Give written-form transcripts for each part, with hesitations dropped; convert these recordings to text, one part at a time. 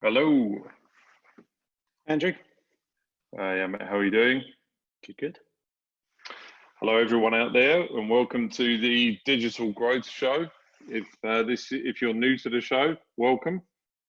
Hello. Andrew? How are you doing? Good. Hello, everyone out there, and welcome to the Digital Growth Show. If you're new to the show, welcome.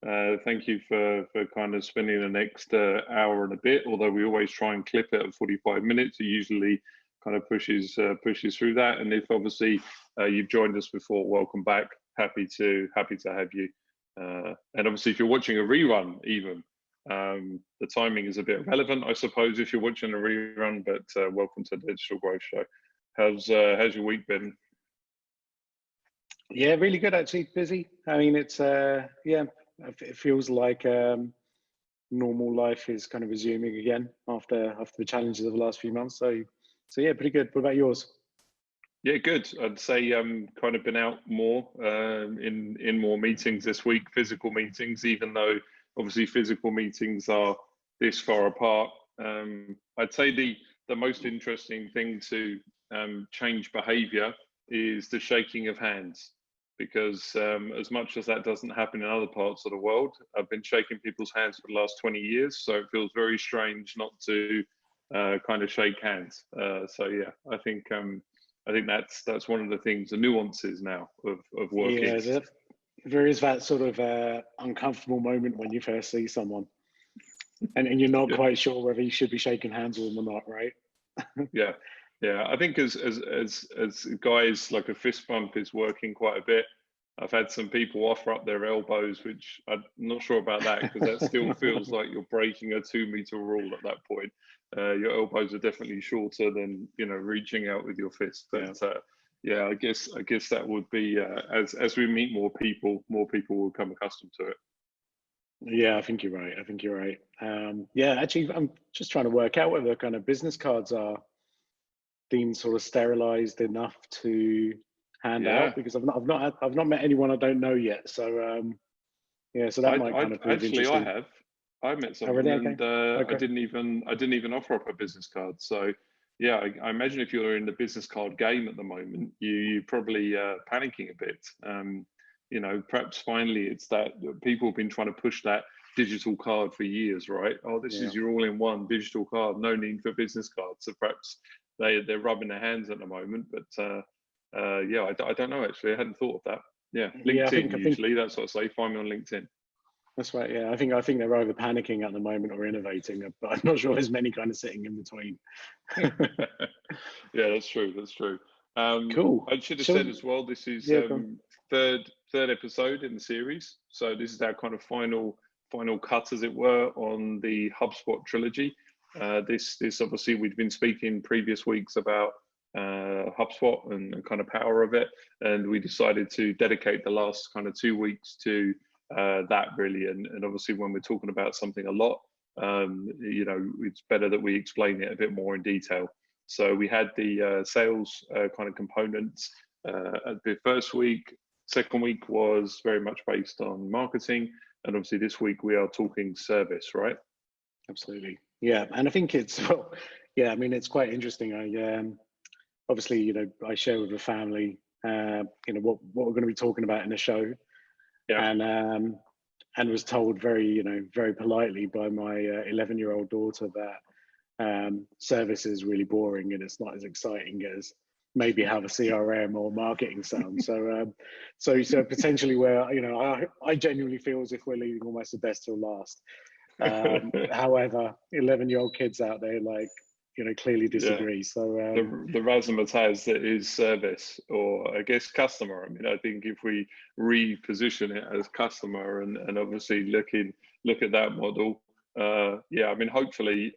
Thank you for kind of spending the next hour and a bit. Although we always try and clip it at 45 minutes, it usually kind of pushes through that. And if obviously you've joined us before, welcome back. Happy to have you. And obviously, if you're watching a rerun, even the timing is a bit relevant, I suppose, if you're watching a rerun. But welcome to the Digital Growth Show. How's your week been? Yeah, really good actually. Busy. I mean, it's it feels like normal life is kind of resuming again after the challenges of the last few months. So yeah, pretty good. What about yours? Yeah, good. I'd say kind of been out more in more meetings this week, physical meetings, even though obviously physical meetings are this far apart. I'd say the most interesting thing to change behavior is the shaking of hands, because as much as that doesn't happen in other parts of the world, I've been shaking people's hands for the last 20 years, so it feels very strange not to kind of shake hands. So yeah, I think that's one of the things, the nuances now of working. Yeah, there is that sort of uncomfortable moment when you first see someone, and you're not quite sure whether you should be shaking hands with them or not, right? Yeah. I think as guys, like a fist bump is working quite a bit. I've had some people offer up their elbows, which I'm not sure about that, because that still feels like you're breaking a 2-meter rule at that point. Your elbows are definitely shorter than reaching out with your fist. But yeah, I guess that would be as we meet more people will become accustomed to it. Yeah, I think you're right. Yeah, actually, I'm just trying to work out whether kind of business cards are deemed sort of sterilized enough to hand out, because I've not met anyone I don't know yet. So yeah, so that might kind of prove interesting. I met someone, really? and Okay. I didn't even offer up a business card. So yeah, I imagine if you're in the business card game at the moment, you're probably panicking a bit. Perhaps finally it's that people have been trying to push that digital card for years, right? Oh, this is your all-in-one digital card, no need for business cards. So perhaps they're rubbing their hands at the moment. But yeah, I don't know, actually. I hadn't thought of that. Yeah, LinkedIn, usually that's what I say. Find me on LinkedIn. That's right. Yeah, I think they're either panicking at the moment or innovating, but I'm not sure there's many kind of sitting in between. Yeah, that's true. Cool. I should have said as well, this is third episode in the series. So this is our kind of final cut, as it were, on the HubSpot trilogy. This obviously, we've been speaking previous weeks about HubSpot and kind of power of it, and we decided to dedicate the last kind of 2 weeks to that, really. And obviously, when we're talking about something a lot, it's better that we explain it a bit more in detail. So we had the sales kind of components at the first week. Second week was very much based on marketing, and obviously this week we are talking service, right? Absolutely. Yeah, and I think it's I mean, it's quite interesting. I obviously, I share with the family, what we're going to be talking about in the show, and was told very politely by my 11-year-old daughter that service is really boring and it's not as exciting as maybe how the CRM or marketing sounds. So potentially where I genuinely feel as if we're leaving almost the best till last. However, 11-year-old kids out there clearly disagree. So the razzmatazz that is service, or I guess customer. I mean, I think if we reposition it as customer and obviously look at that model, I mean, hopefully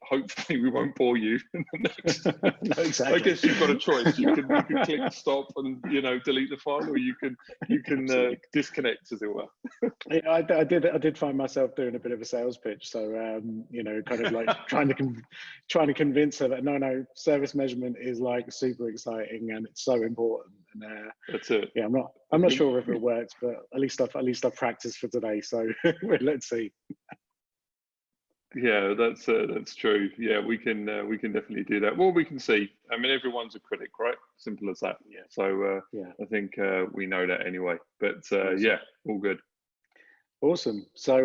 we won't bore you. No, exactly. I guess you've got a choice. You can click stop and delete the file, or you can disconnect, as it were. Yeah, I did find myself doing a bit of a sales pitch. So kind of like trying to convince her that no, service measurement is like super exciting and it's so important. And that's it. Yeah, I'm not sure if it works, but at least I've practiced for today. So let's see. Yeah, that's true. Yeah, we can definitely do that. Well, we can see. I mean, everyone's a critic, right? Simple as that. Yeah. So I think we know that anyway. But yeah, all good. Awesome. So,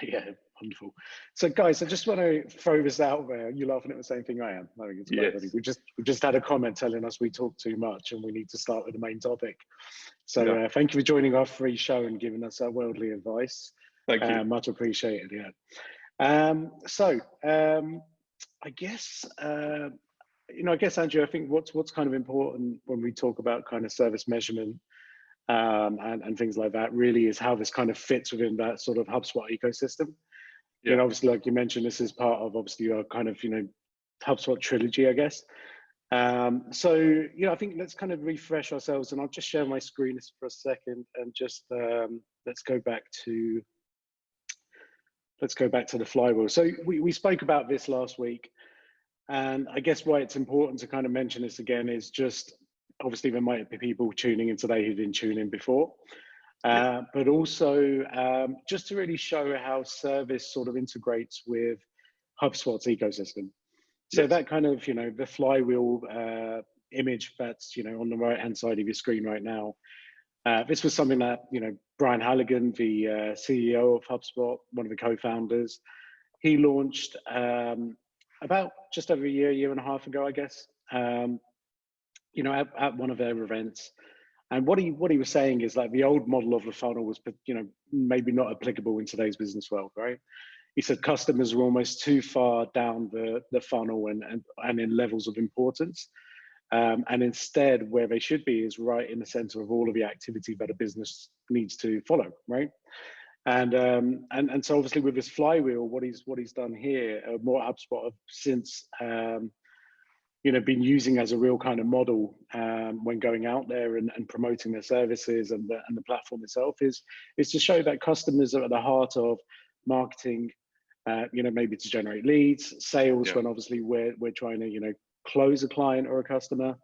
yeah, wonderful. So, guys, I just want to throw this out there. You're laughing at the same thing I am. I think it's quite funny. Yes. We just had a comment telling us we talk too much and we need to start with the main topic. So, Yeah. thank you for joining our free show and giving us our worldly advice. Thank you. Much appreciated. Yeah. I guess I guess Andrew, I think what's kind of important when we talk about kind of service measurement and things like that really is how this kind of fits within that sort of HubSpot ecosystem. Yeah. You know, obviously, like you mentioned, this is part of obviously our kind of, HubSpot trilogy, I guess. I think let's kind of refresh ourselves, and I'll just share my screen for a second and just let's go back to the flywheel. So we spoke about this last week, and I guess why it's important to kind of mention this again is just obviously there might be people tuning in today who didn't tune in before, but also just to really show how service sort of integrates with HubSpot's ecosystem. So Yes. that kind of, the flywheel image that's, on the right-hand side of your screen right now, this was something that, Brian Halligan, the CEO of HubSpot, one of the co-founders, he launched about just over a year and a half ago, I guess, at one of their events. And what he was saying is like the old model of the funnel was, maybe not applicable in today's business world, right? He said customers were almost too far down the funnel and in levels of importance. And instead, where they should be is right in the center of all of the activity that a business needs to follow, right? And so obviously with this flywheel, what he's done here, more HubSpot have since been using as a real kind of model when going out there and promoting their services and the platform itself is to show that customers are at the heart of marketing, maybe to generate leads, sales, when obviously we're trying to close a client or a customer,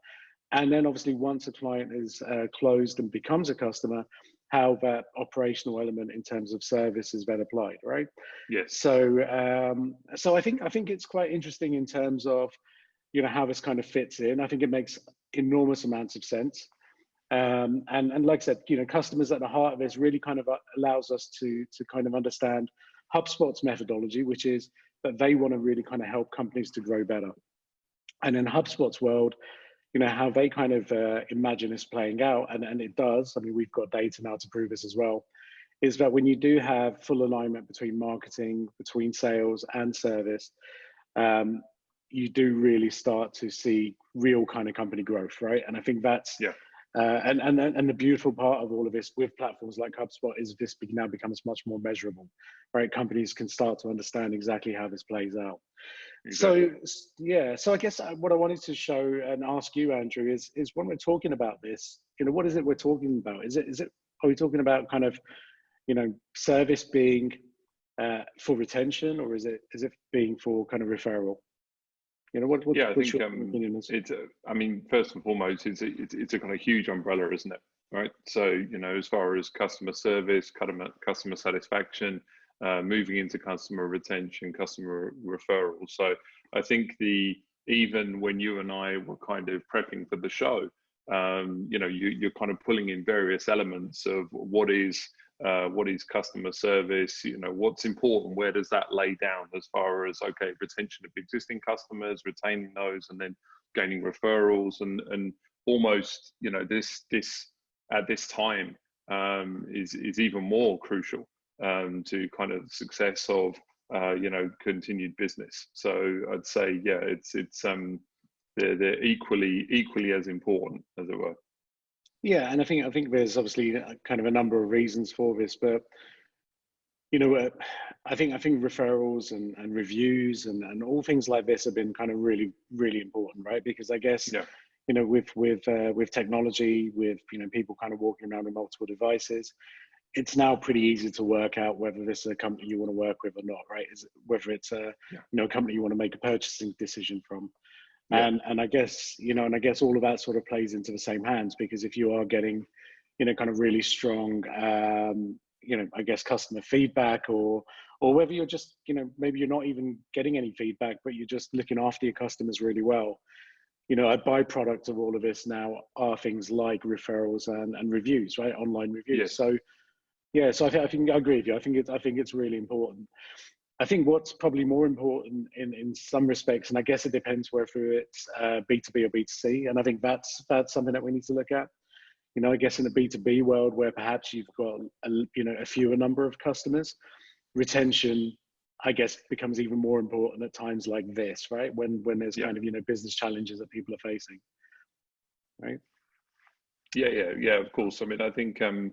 and then obviously once a client is closed and becomes a customer, how that operational element in terms of service is then applied, right? Yes. So I think it's quite interesting in terms of how this kind of fits in. I think it makes enormous amounts of sense. And like I said, customers at the heart of this really kind of allows us to kind of understand HubSpot's methodology, which is that they want to really kind of help companies to grow better. And in HubSpot's world, how they kind of imagine this playing out, and it does. I mean, we've got data now to prove this as well, is that when you do have full alignment between marketing, between sales and service, you do really start to see real kind of company growth, right? And I think that's and the beautiful part of all of this with platforms like HubSpot is this now becomes much more measurable, right? Companies can start to understand exactly how this plays out. Exactly. So I guess what I wanted to show and ask you, Andrew, is when we're talking about this, what is it we're talking about? Are we talking about kind of, service being for retention, or is it being for kind of referral? I think it's. I mean, first and foremost, it's a kind of huge umbrella, isn't it? Right. So as far as customer service, customer satisfaction, moving into customer retention, customer referral. So I think even when you and I were kind of prepping for the show, you're kind of pulling in various elements of what is customer service, what's important, where does that lay down as far as, okay, retention of existing customers, retaining those, and then gaining referrals, and almost, this at this time is even more crucial to kind of success of continued business. So I'd say they're equally as important, as it were. Yeah, and I think there's obviously kind of a number of reasons for this, but I think referrals and reviews and all things like this have been kind of really, really important, right? Because I guess with technology, with people kind of walking around with multiple devices, it's now pretty easy to work out whether this is a company you want to work with or not, right? Whether it's a company you want to make a purchasing decision from. And I guess all of that sort of plays into the same hands, because if you are getting kind of really strong I guess customer feedback, or whether you're just maybe you're not even getting any feedback, but you're just looking after your customers really well, a byproduct of all of this now are things like referrals and reviews, right? Online reviews. So Yeah, so I think I agree with you. I think it's really important. I think what's probably more important in some respects, and I guess it depends whether it's B2B or B2C, and I think that's something that we need to look at. You know, I guess in a B2B world where perhaps you've got a fewer number of customers, retention, I guess, becomes even more important at times like this, right? When there's kind of business challenges that people are facing, right? Yeah, of course. I mean, I think and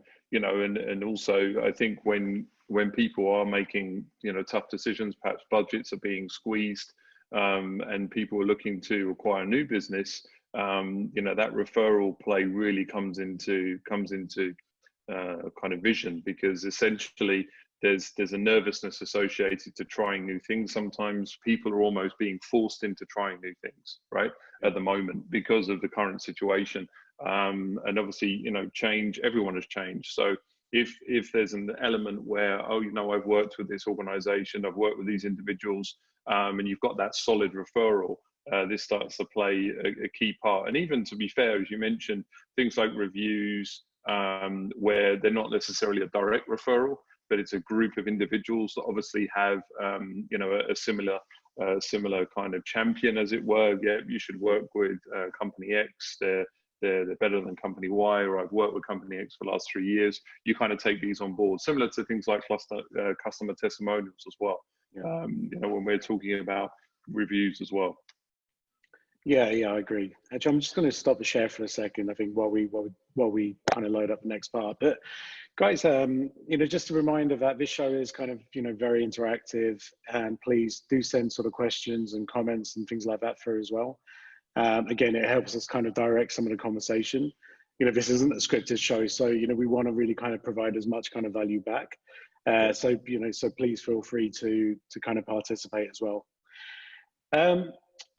also I think when people are making tough decisions, perhaps budgets are being squeezed, and people are looking to acquire new business, that referral play really comes into kind of vision, because essentially there's a nervousness associated to trying new things. Sometimes people are almost being forced into trying new things, right, at the moment because of the current situation. And obviously, change, everyone has changed. So if there's an element where, I've worked with this organization, I've worked with these individuals, and you've got that solid referral, this starts to play a key part. And even, to be fair, as you mentioned, things like reviews, where they're not necessarily a direct referral, but it's a group of individuals that obviously have, a similar kind of champion, as it were. Yeah, you should work with company X. They're better than company Y, or I've worked with company X for the last 3 years. You kind of take these on board, similar to things like customer testimonials as well. Yeah. When we're talking about reviews as well. Yeah, I agree. Actually, I'm just going to stop the share for a second, I think, while we kind of load up the next part. But guys, just a reminder that this show is kind of, very interactive, and please do send sort of questions and comments and things like that through as well. Again, it helps us kind of direct some of the conversation. This isn't a scripted show, so, we want to really kind of provide as much kind of value back. So please feel free to kind of participate as well.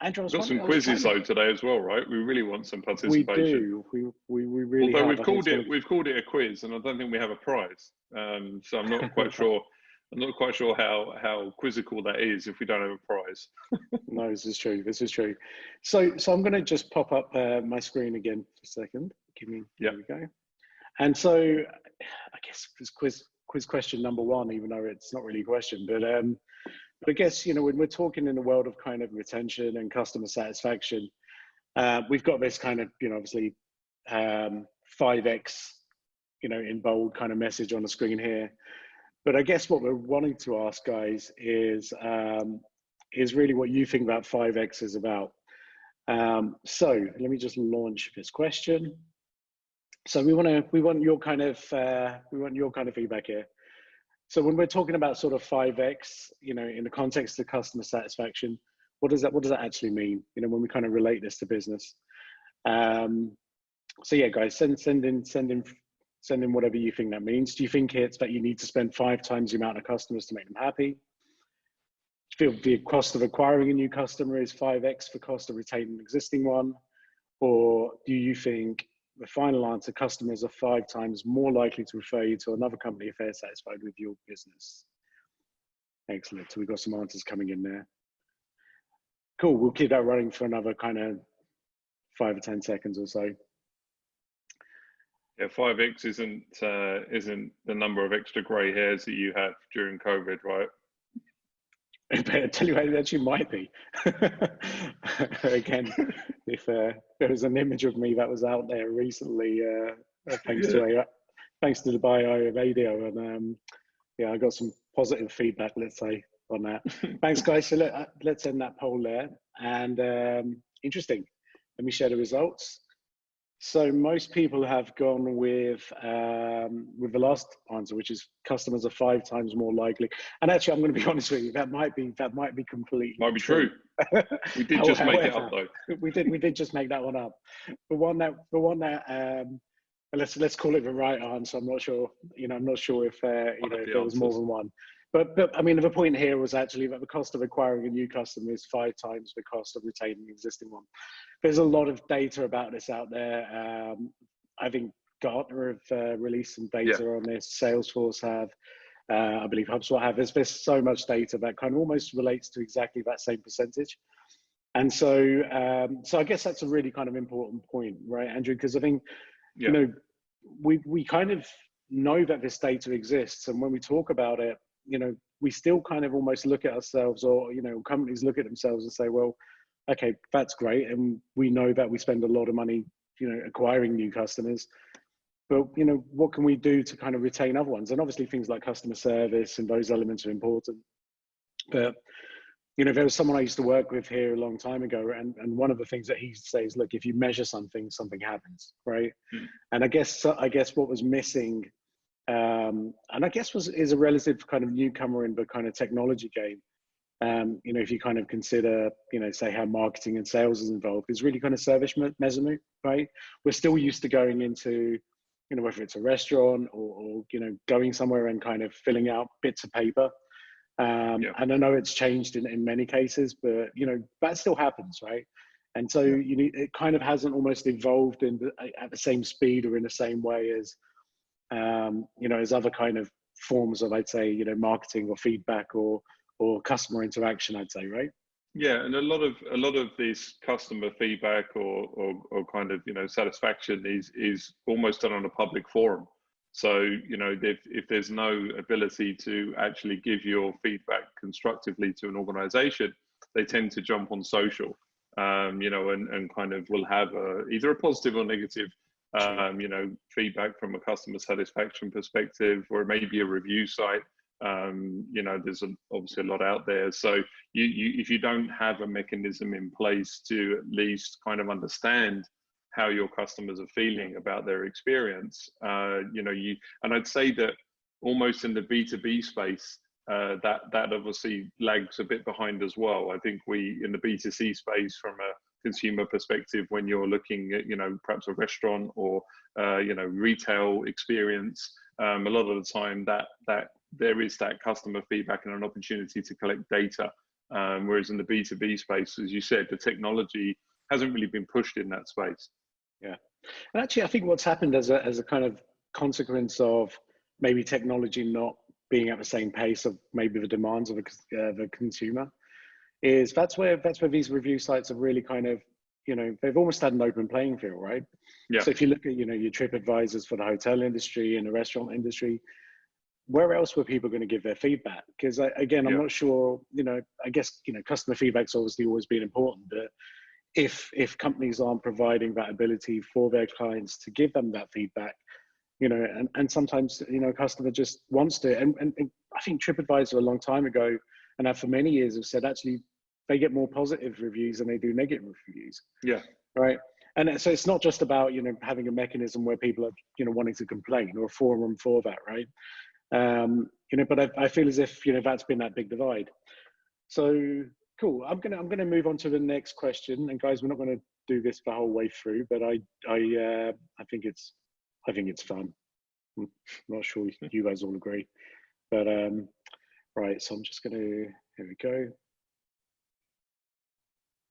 Andrew, we've got some quizzes though today as well, right? We really want some participation. We do. We really. Although we've called it a quiz, and I don't think we have a prize. So I'm not quite sure. I'm not quite sure how quizzical that is if we don't have a prize. No, this is true. So I'm going to just pop up my screen again for a second. There we go. And so I guess this quiz question number one, even though it's not really a question, but I guess, when we're talking in the world of kind of retention and customer satisfaction, we've got this kind of, obviously 5X, in bold kind of message on the screen here. But I guess what we're wanting to ask, guys, is really what you think that 5X is about. So let me just launch this question. So we want your kind of feedback here. So when we're talking about sort of 5X, in the context of customer satisfaction, what does that actually mean? When we kind of relate this to business. So yeah, guys, send in whatever you think that means. Do you think it's that you need to spend 5 times the amount of customers to make them happy? Do you feel the cost of acquiring a new customer is 5X the cost of retaining an existing one? Or do you think the final answer, customers are 5 times more likely to refer you to another company if they're satisfied with your business? Excellent. So we've got some answers coming in there. Cool. We'll keep that running for another kind of 5 or 10 seconds or so. Yeah, 5X isn't the number of extra grey hairs that you have during COVID, right? I tell you what, it actually might be. Again, if there was an image of me that was out there recently, thanks to the bio video, and I got some positive feedback, let's say, on that. Thanks, guys. So let's end that poll there. And interesting. Let me share the results. So most people have gone with the last answer, which is customers are 5 times more likely. And actually, I'm going to be honest with you, that might be completely true. We did just make it up, though. We did just make that one up. The one that let's call it the right answer. I'm not sure. I'm not sure if if there was more than one. But I mean, the point here was actually that the cost of acquiring a new customer is 5 times the cost of retaining an existing one. There's a lot of data about this out there. I think Gartner have released some data on this. Salesforce have, I believe HubSpot have. There's so much data that kind of almost relates to exactly that same percentage. And so I guess that's a really kind of important point, right, Andrew? Because I think we kind of know that this data exists. And when we talk about it, we still kind of almost look at ourselves, or, companies look at themselves and say, well, okay, that's great. And we know that we spend a lot of money, acquiring new customers. But, what can we do to kind of retain other ones? And obviously things like customer service and those elements are important. But, there was someone I used to work with here a long time ago. And one of the things that he says, look, if you measure something, something happens, right? And I guess what was missing, and I guess is a relative kind of newcomer in the kind of technology game. If you kind of consider, say how marketing and sales is involved, is really kind of service measurement, right? We're still used to going into, whether it's a restaurant or going somewhere and kind of filling out bits of paper. And I know it's changed in many cases, but, that still happens, right? And so, it kind of hasn't almost evolved at the same speed or in the same way as, as other kind of forms of, I'd say, marketing or feedback or customer interaction, I'd say, right? Yeah, and a lot of this customer feedback or kind of satisfaction is almost done on a public forum. So if there's no ability to actually give your feedback constructively to an organization, they tend to jump on social, and kind of will have either a positive or negative feedback from a customer satisfaction perspective, or it may be a review site. There's obviously a lot out there. So if you don't have a mechanism in place to at least kind of understand how your customers are feeling about their experience, and I'd say that almost in the B2B space, that obviously lags a bit behind as well. I think in the B2C space, from a consumer perspective, when you're looking at, perhaps a restaurant or, retail experience, a lot of the time that there is that customer feedback and an opportunity to collect data. Whereas in the B2B space, as you said, the technology hasn't really been pushed in that space. Yeah. And actually, I think what's happened as a kind of consequence of maybe technology not being at the same pace of maybe the demands of the consumer is that's where these review sites have really kind of, they've almost had an open playing field, right? Yeah. So if you look at, your TripAdvisors for the hotel industry and the restaurant industry, where else were people going to give their feedback? Because again, I'm not sure, I guess, customer feedback's obviously always been important, but if companies aren't providing that ability for their clients to give them that feedback, and sometimes, a customer just wants to, and I think TripAdvisor a long time ago, and for many years have said, actually, they get more positive reviews than they do negative reviews. Yeah. Right. And so it's not just about, having a mechanism where people are, wanting to complain, or a forum for that, right? But I feel as if, that's been that big divide. So cool. I'm gonna move on to the next question. And guys, we're not going to do this the whole way through, but I think it's fun. I'm not sure you guys all agree, but right. So I'm just gonna, here we go.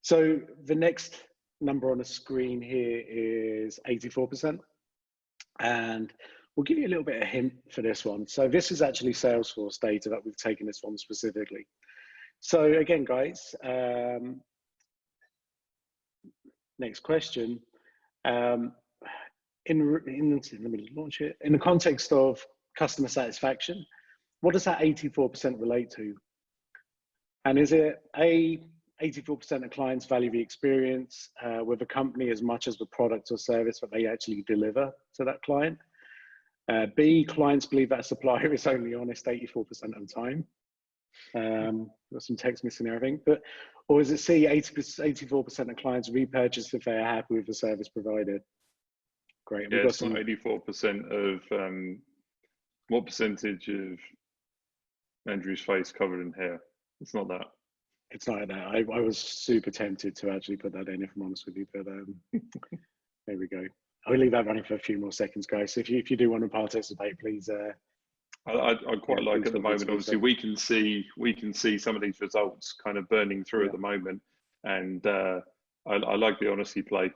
So the next number on the screen here is 84%, and we'll give you a little bit of hint for this one. So this is actually Salesforce data that we've taken this one specifically. So again, guys, next question. Let me launch it. In the context of customer satisfaction, what does that 84% relate to? And is it 84% of clients value the experience with a company as much as the product or service that they actually deliver to that client? B, clients believe that a supplier is only honest 84% of the time. Got some text missing there, I think. Or is it C, 84% of clients repurchase if they are happy with the service provided? Great. Yeah, it's not 84% of, what percentage of Andrew's face covered in hair? It's not that. It's not that. I was super tempted to actually put that in, if I'm honest with you, but there we go. I'll leave that running for a few more seconds, guys. So if you do want to participate, please. I quite like at the moment. Obviously, we can see some of these results kind of burning through at the moment, and I like the honesty play.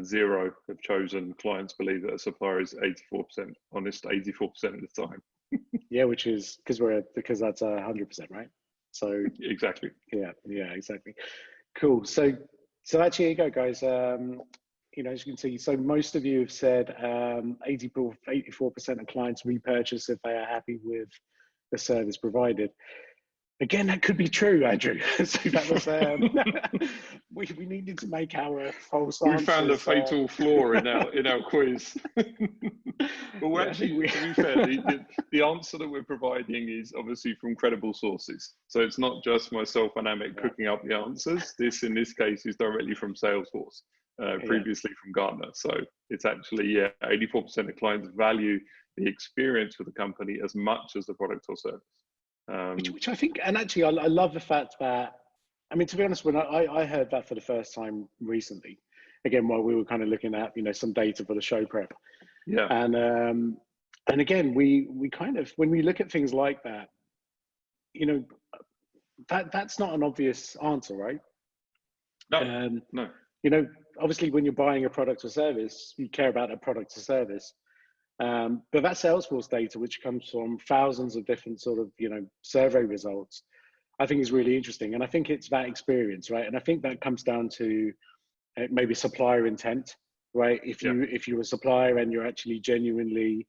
0 have chosen clients believe that a supplier is 84% honest 84% of the time. Yeah, which is because that's 100%, right? So exactly. Yeah, exactly. Cool. So actually, here you go, guys. as you can see, so most of you have said 84% of clients repurchase if they are happy with the service provided. Again, that could be true, Andrew. So that was we needed to make our false answers. We found a fatal flaw in our quiz. Well, yeah, actually, to be fair, the answer that we're providing is obviously from credible sources. So it's not just myself and Amit cooking up the answers. This, in this case, is directly from Salesforce, previously from Gartner. So it's actually 84% of clients value the experience with the company as much as the product or service. Which I think, and actually, I love the fact that, I mean, to be honest, when I heard that for the first time recently, again, while we were kind of looking at, some data for the show prep. Yeah. And again, we kind of, when we look at things like that, that's not an obvious answer, right? No, no. Obviously, when you're buying a product or service, you care about a product or service. But that Salesforce data, which comes from thousands of different sort of, survey results, I think is really interesting. And I think it's that experience, right? And I think that comes down to maybe supplier intent, right? If you're a supplier and you're actually genuinely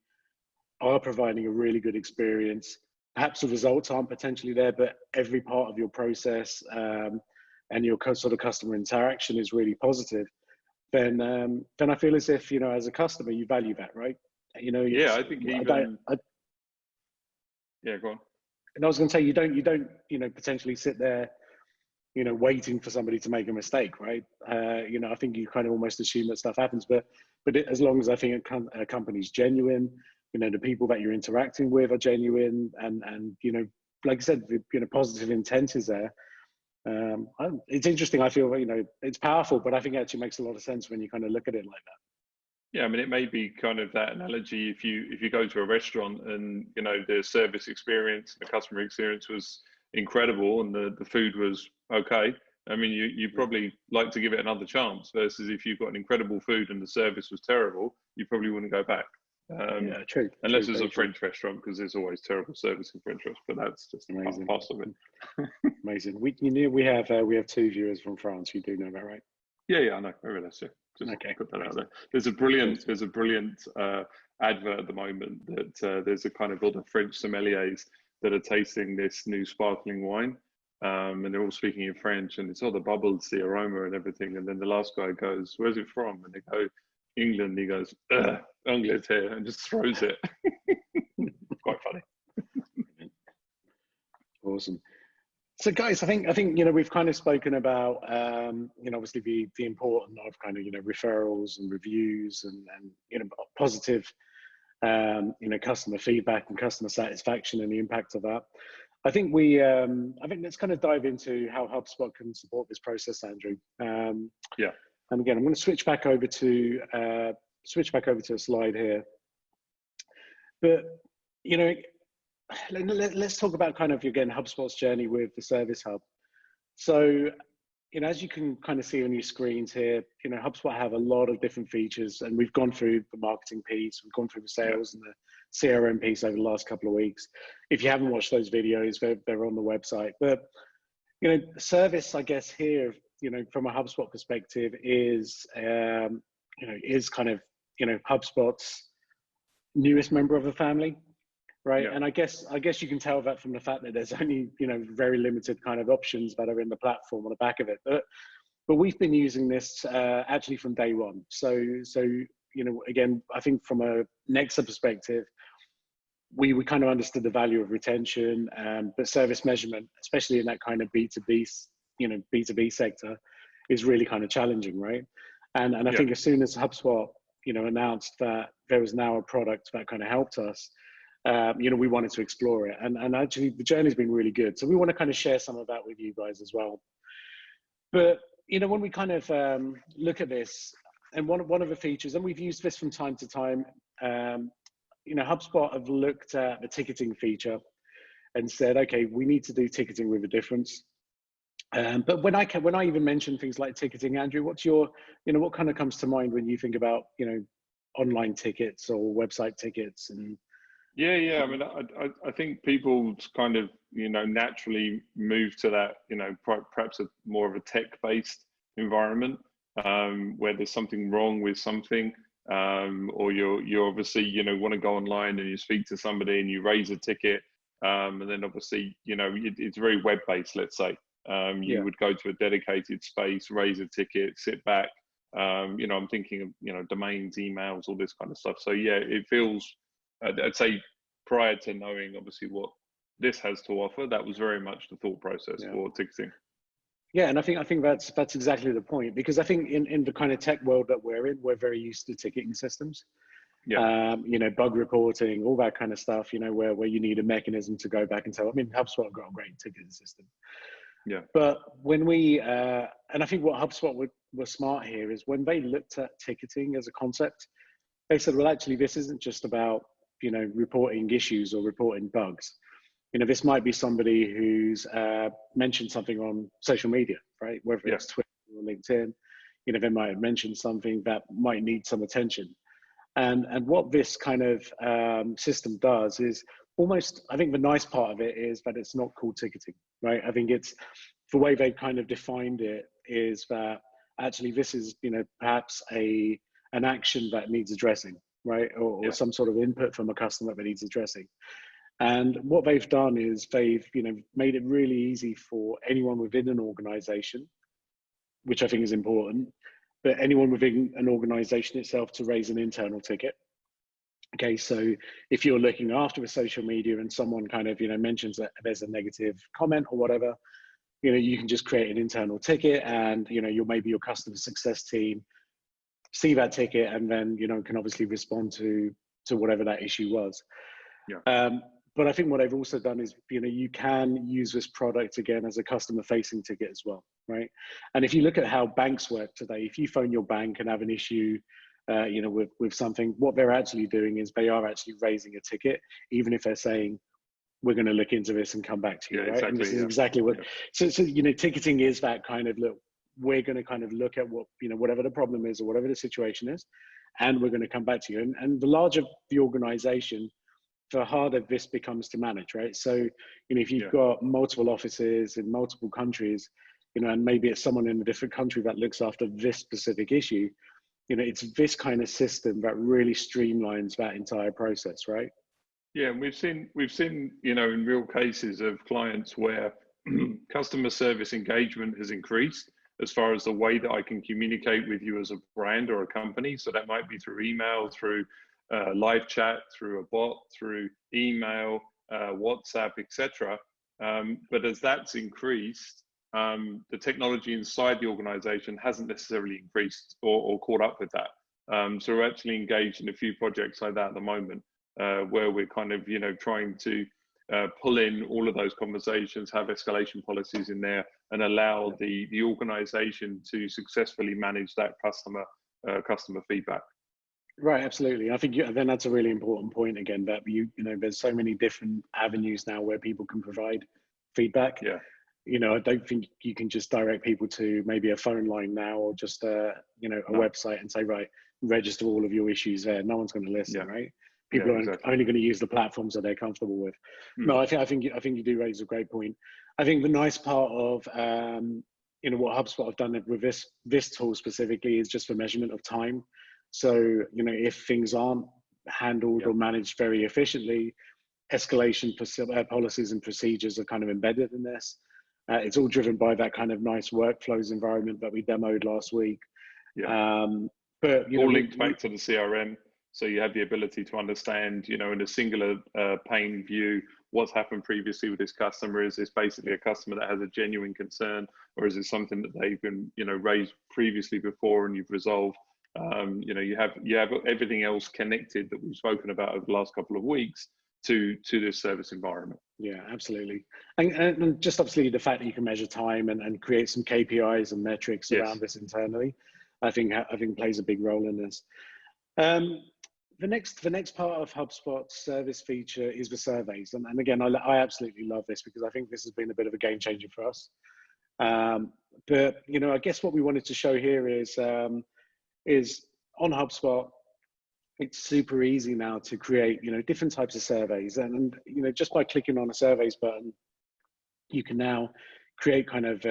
are providing a really good experience, perhaps the results aren't potentially there, but every part of your process and your sort of customer interaction is really positive, then I feel as if, as a customer, you value that, right? Yeah, I think even. Yeah, go on. And I was going to say, you don't, potentially sit there, waiting for somebody to make a mistake, right? I think you kind of almost assume that stuff happens, but as long as I think a company's genuine, the people that you're interacting with are genuine, and like I said, positive intent is there. It's interesting. I feel, it's powerful, but I think it actually makes a lot of sense when you kind of look at it like that. Yeah, I mean, it may be kind of that analogy if you go to a restaurant and the service experience, the customer experience was incredible and the food was okay. I mean, you probably like to give it another chance versus if you've got an incredible food and the service was terrible, you probably wouldn't go back. True. Unless it's a French restaurant, because there's always terrible service in French restaurants, but that's just amazing. Part of it. Amazing. We have 2 viewers from France. You do know that, right? Yeah, I know. I realize. Yeah. Just put that out there. There's a brilliant advert at the moment that there's a kind of all the French sommeliers that are tasting this new sparkling wine, and they're all speaking in French, and it's all the bubbles, the aroma, and everything. And then the last guy goes, "Where's it from?" And they go, "England." He goes, "Angleterre," and just throws it. Quite funny. Awesome. So guys, I think we've kind of spoken about obviously the importance of kind of referrals and reviews and positive customer feedback and customer satisfaction and the impact of that. I think let's kind of dive into how HubSpot can support this process, Andrew. And again, I'm going to switch back over to a slide here, but let's talk about kind of, again, HubSpot's journey with the Service Hub. So, as you can kind of see on your screens here, HubSpot have a lot of different features, and we've gone through the marketing piece, we've gone through the sales and the CRM piece over the last couple of weeks. If you haven't watched those videos, they're on the website. But, service, I guess here, from a HubSpot perspective is kind of, HubSpot's newest member of the family. Right. And I guess you can tell that from the fact that there's only, very limited kind of options that are in the platform on the back of it. But we've been using this actually from day one. So, again, I think from a Nexa perspective, we kind of understood the value of retention, but service measurement, especially in that kind of B2B sector, is really kind of challenging, right? And I think as soon as HubSpot, announced that there was now a product that kind of helped us, we wanted to explore it, and actually the journey's been really good. So we want to kind of share some of that with you guys as well. But when we kind of look at this, and one of the features, and we've used this from time to time, HubSpot have looked at the ticketing feature and said, okay, we need to do ticketing with a difference. But when I even mention things like ticketing, Andrew, what's your, what kind of comes to mind when you think about, online tickets or website tickets? And Yeah. I mean, I think people kind of, naturally move to that, perhaps more of a tech-based environment. where there's something wrong with something, or you're obviously, you know, want to go online and you speak to somebody and you raise a ticket, and then obviously, you know, it's very web-based, let's say. You would go to a dedicated space, raise a ticket, sit back. You know, I'm thinking of, you know, domains, emails, all this kind of stuff. So yeah, it feels, I'd say prior to knowing obviously what this has to offer, that was very much the thought process for ticketing. Yeah, and I think that's exactly the point, because I think in the kind of tech world that we're in, we're very used to ticketing systems. Yeah. You know, bug reporting, all that kind of stuff, you know, where you need a mechanism to go back and tell, I mean, HubSpot got a great ticketing system. Yeah. But when we, and I think what HubSpot were smart here is when they looked at ticketing as a concept, they said, well, actually, this isn't just about, you know, reporting issues or reporting bugs. You know, this might be somebody who's mentioned something on social media, right? Whether it's Twitter or LinkedIn, you know, they might have mentioned something that might need some attention. And what this kind of system does is almost, I think the nice part of it is that it's not called ticketing, right? I think it's, the way they kind of defined it is that actually this is, you know, perhaps an action that needs addressing, right? Or some sort of input from a customer that needs addressing. And what they've done is they've, you know, made it really easy for anyone within an organization, which I think is important, but anyone within an organization itself to raise an internal ticket. Okay, so if you're looking after a social media and someone kind of, you know, mentions that there's a negative comment or whatever, you know, you can just create an internal ticket, and, you know, maybe your customer success team see that ticket and then, you know, can obviously respond to whatever that issue was. But I think what they've also done is, you know, you can use this product again as a customer facing ticket as well, right? And if you look at how banks work today, if you phone your bank and have an issue, you know, with something, what they're actually doing is they are actually raising a ticket, even if they're saying, we're going to look into this and come back to you, right? Exactly, and this is exactly what, so, you know, ticketing is that kind of, look, we're going to kind of look at what, you know, whatever the problem is or whatever the situation is, and we're going to come back to you. And the larger the organization, the harder this becomes to manage, right? So, you know, if you've got multiple offices in multiple countries, you know, and maybe it's someone in a different country that looks after this specific issue, you know, it's this kind of system that really streamlines that entire process, right? Yeah, and we've seen, you know, in real cases of clients where customer service engagement has increased as far as the way that I can communicate with you as a brand or a company. So that might be through email, through live chat, through a bot, through email, WhatsApp, etc. But as that's increased, the technology inside the organization hasn't necessarily increased or caught up with that. So we're actually engaged in a few projects like that at the moment, where we're kind of, you know, trying to pull in all of those conversations, have escalation policies in there, and allow the organization to successfully manage that customer feedback. Right, absolutely. I think then that's a really important point again, that you know, there's so many different avenues now where people can provide feedback. Yeah. You know, I don't think you can just direct people to maybe a phone line now, or just you know, a website and say, right, register all of your issues there. No one's going to listen, right? People are only going to use the platforms that they're comfortable with. No, I think you do raise a great point. I think the nice part of you know, what HubSpot have done with this tool specifically is just for measurement of time. So, you know, if things aren't handled or managed very efficiently, escalation policies and procedures are kind of embedded in this. It's all driven by that kind of nice workflows environment that we demoed last week. But you know, all linked back to the CRM. So you have the ability to understand, you know, in a singular pane view, what's happened previously with this customer. Is this basically a customer that has a genuine concern, or is it something that they've been, you know, raised previously before and you've resolved? You know, you have everything else connected that we've spoken about over the last couple of weeks to this service environment. Yeah, absolutely. And just obviously the fact that you can measure time and create some KPIs and metrics around this internally, I think plays a big role in this. The next part of HubSpot's service feature is the surveys. And again, I absolutely love this, because I think this has been a bit of a game changer for us. But, you know, I guess what we wanted to show here is on HubSpot, it's super easy now to create, you know, different types of surveys. And you know, just by clicking on a surveys button, you can now create kind of,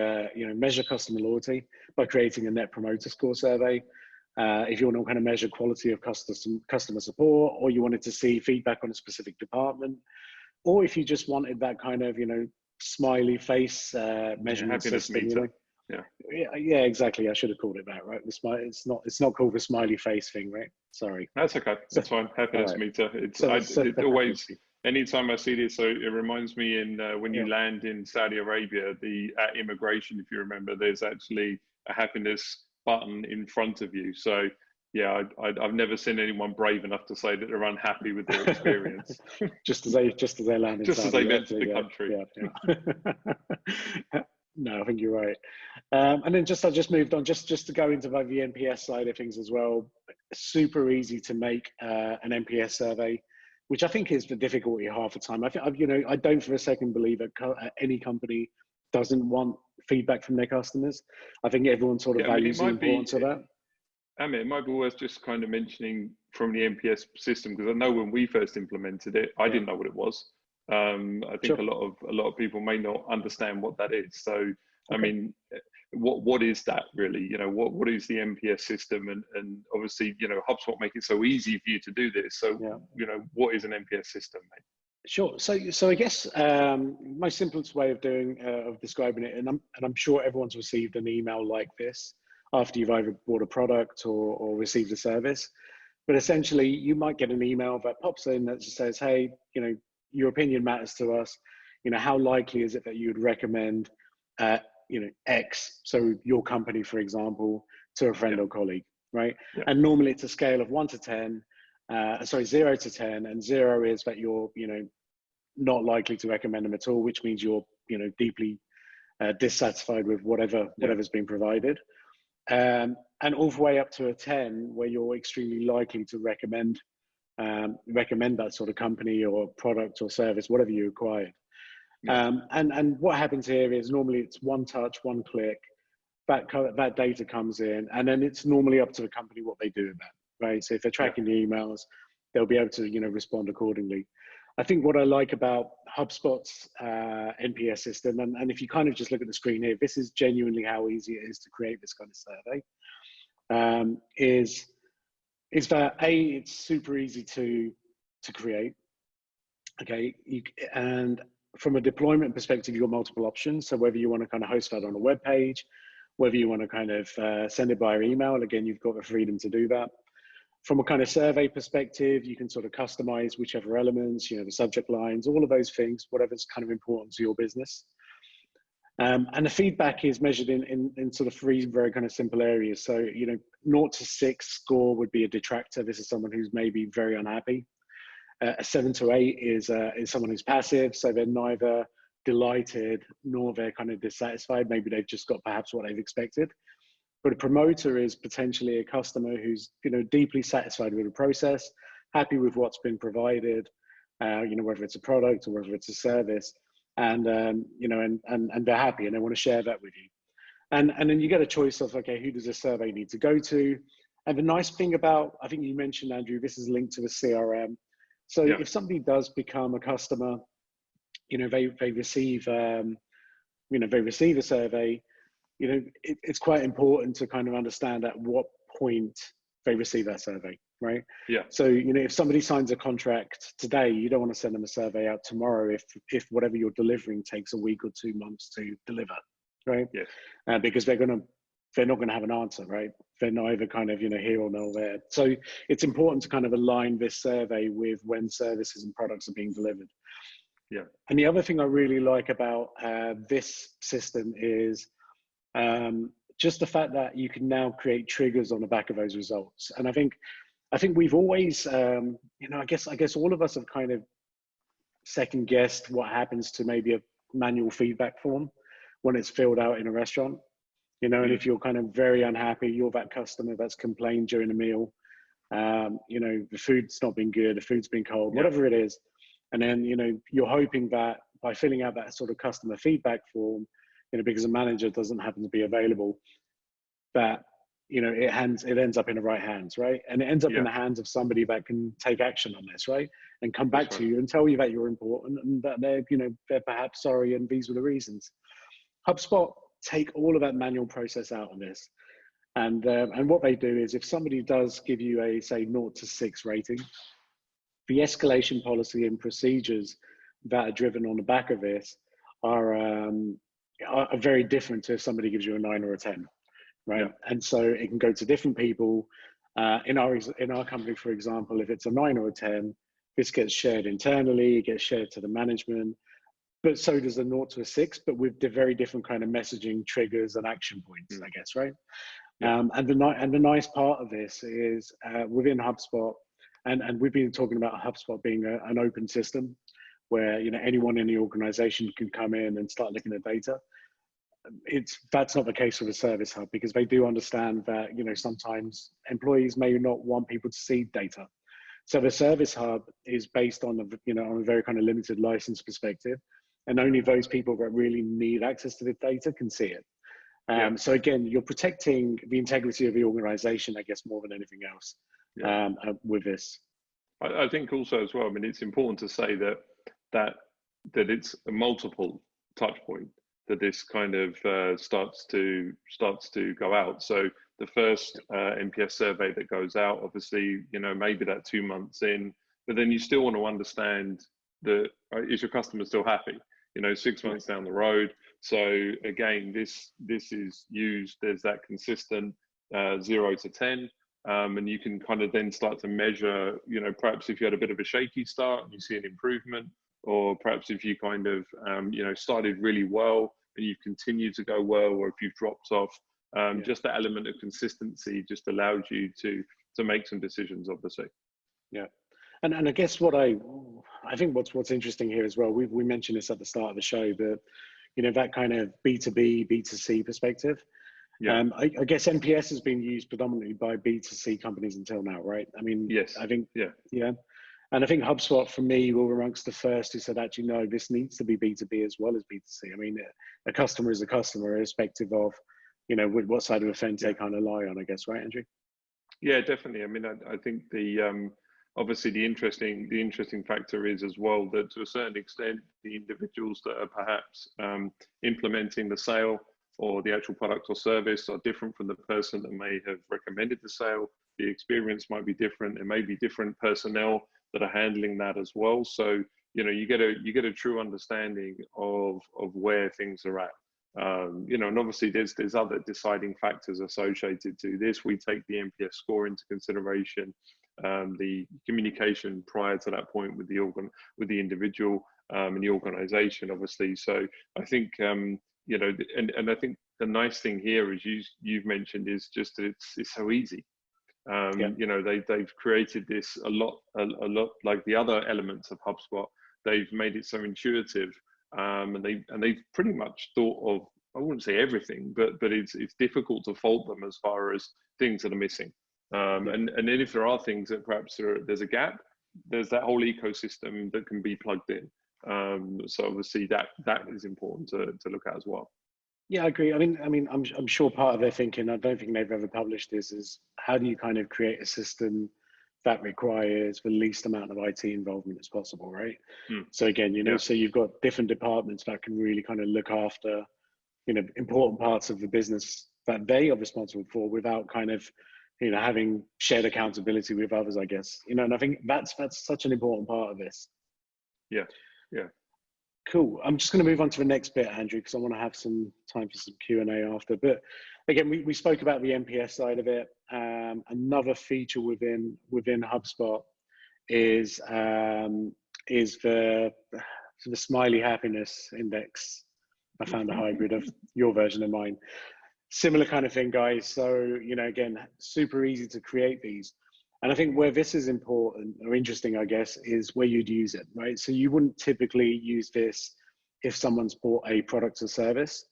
measure customer loyalty by creating a Net Promoter Score survey. If you want to kind of measure quality of customer support, or you wanted to see feedback on a specific department, or if you just wanted that kind of, smiley face measurement system, yeah, exactly. I should have called it that, right? It's not called the smiley face thing, right? Sorry. That's okay. That's fine. Happiness meter. It always, anytime I see this, so it reminds me when you land in Saudi Arabia, at immigration, if you remember, there's actually a happiness button in front of you. So yeah, I've never seen anyone brave enough to say that they're unhappy with their experience. just as they land in just Saudi, as they enter the country. Yeah. No, I think you're right. And then I just moved on just to go into the NPS side of things as well. Super easy to make an NPS survey, which I think is the difficulty half the time. I don't for a second believe that any company doesn't want feedback from their customers. I think everyone sort of values the importance of that. I mean, it might be worth just kind of mentioning from the NPS system, because I know when we first implemented it, I didn't know what it was. I think a lot of people may not understand what that is. So, okay. I mean, what is that really? What is the NPS system? And obviously, HubSpot make it so easy for you to do this. So, what is an NPS system, mate? Sure. So I guess my simplest way of describing it, and I'm sure everyone's received an email like this after you've either bought a product or received a service. But essentially, you might get an email that pops in that just says, "Hey, your opinion matters to us. How likely is it that you would recommend, X, so your company, for example, to a friend or colleague, right?" Yeah. And normally it's a scale of 1 to 10, 0 to 10, and 0 is that you're, not likely to recommend them at all, which means you're, deeply dissatisfied with whatever's been provided. And all the way up to a 10, where you're extremely likely to recommend that sort of company or product or service, whatever you acquired. Yeah. And what happens here is normally it's one touch, one click, that data comes in, and then it's normally up to the company what they do with that, right? So if they're tracking the emails, they'll be able to, respond accordingly. I think what I like about HubSpot's NPS system, and if you kind of just look at the screen here, this is genuinely how easy it is to create this kind of survey, is that it's super easy to create, okay? And from a deployment perspective, you've got multiple options. So whether you want to kind of host that on a web page, whether you want to kind of send it via email, again, you've got the freedom to do that. From a kind of survey perspective, you can sort of customize whichever elements, the subject lines, all of those things, whatever's kind of important to your business. And the feedback is measured in sort of 3 very kind of simple areas. So, 0 to 6 score would be a detractor. This is someone who's maybe very unhappy. A 7 to 8 is someone who's passive. So they're neither delighted nor they're kind of dissatisfied. Maybe they've just got perhaps what they've expected. But a promoter is potentially a customer who's, deeply satisfied with the process, happy with what's been provided, whether it's a product or whether it's a service, and they're happy and they want to share that with you. And then you get a choice of, okay, who does this survey need to go to? And the nice thing about, I think you mentioned, Andrew, this is linked to the CRM. So if somebody does become a customer, they receive a survey, it's quite important to kind of understand at what point they receive that survey, right? Yeah. So, if somebody signs a contract today, you don't want to send them a survey out tomorrow if whatever you're delivering takes a week or 2 months to deliver, right? Yeah. Because they're not going to have an answer, right? They're neither kind of, here or nor there. So it's important to kind of align this survey with when services and products are being delivered. Yeah. And the other thing I really like about this system is just the fact that you can now create triggers on the back of those results. And I think we've always, I guess all of us have kind of second guessed what happens to maybe a manual feedback form when it's filled out in a restaurant, and if you're kind of very unhappy, you're that customer that's complained during a meal, the food's not been good, the food's been cold, whatever it is. And then, you're hoping that by filling out that sort of customer feedback form, because a manager doesn't happen to be available, that, it ends up in the right hands, right? And it ends up in the hands of somebody that can take action on this, right? And come back to you and tell you that you're important and that they're perhaps sorry and these were the reasons. HubSpot take all of that manual process out of this. And what they do is if somebody does give you a, say, 0 to 6 rating, the escalation policy and procedures that are driven on the back of this are very different to if somebody gives you a 9 or a 10, right? Yeah. And so it can go to different people. In our company, for example, if it's a 9 or a 10, this gets shared internally, it gets shared to the management, but so does a 0 to a 6, but with the very different kind of messaging triggers and action points, I guess, right? Yeah. And the nice part of this is within HubSpot, and we've been talking about HubSpot being an open system where anyone in the organization can come in and start looking at data. That's not the case with a service hub, because they do understand that sometimes employees may not want people to see data. So the service hub is based on on a very kind of limited license perspective, and only those people that really need access to the data can see it. So again, you're protecting the integrity of the organization, I guess, more than anything else with this. I think also as well, I mean, it's important to say that it's a multiple touch point that this kind of starts to go out. So the first NPS survey that goes out, obviously, maybe that 2 months in, but then you still want to understand is your customer still happy? 6 months down the road. So again, this is used. There's that consistent 0 to 10. And you can kind of then start to measure, perhaps if you had a bit of a shaky start and you see an improvement, or perhaps if you kind of, started really well and you've continued to go well, or if you've dropped off, just that element of consistency just allows you to make some decisions, obviously. Yeah. And I guess I think what's interesting here as well, we mentioned this at the start of the show, but that kind of B2B, B2C perspective. Yeah. I guess NPS has been used predominantly by B2C companies until now, right? I mean, yes. I think, yeah. And I think HubSpot, for me, were amongst the first who said, actually, no, this needs to be B2B as well as B2C. I mean, a customer is a customer, irrespective of, with what side of the fence they kind of lie on, I guess, right, Andrew? Yeah, definitely. I mean, I think obviously the interesting factor is as well that to a certain extent, the individuals that are perhaps implementing the sale or the actual product or service are different from the person that may have recommended the sale. The experience might be different. There may be different personnel that are handling that as well. So, you get a true understanding of where things are at. And obviously there's other deciding factors associated to this. We take the NPS score into consideration, the communication prior to that point with the individual and the organization, obviously. So I think and I think the nice thing here, as you've mentioned, is just that it's so easy. They've created this a lot like the other elements of HubSpot. They've made it so intuitive, and they've pretty much thought of, I wouldn't say everything, but it's difficult to fault them as far as things that are missing. And then if there are things that perhaps there's a gap, there's that whole ecosystem that can be plugged in. So obviously that is important to look at as well. Yeah, I agree. I mean, I'm sure part of their thinking, I don't think they've ever published this, is how do you kind of create a system that requires the least amount of IT involvement as possible, right? So again, so you've got different departments that can really kind of look after, important parts of the business that they are responsible for without kind of, having shared accountability with others, I guess. And I think that's such an important part of this. Yeah. Cool. I'm just going to move on to the next bit, Andrew, because I want to have some time for some Q&A after. But again, we spoke about the NPS side of it. Another feature within HubSpot is the Smiley happiness index. I found a hybrid of your version of mine. Similar kind of thing, guys. So, again, super easy to create these. And I think where this is important or interesting, I guess, is where you'd use it, right? So you wouldn't typically use this if someone's bought a product or service.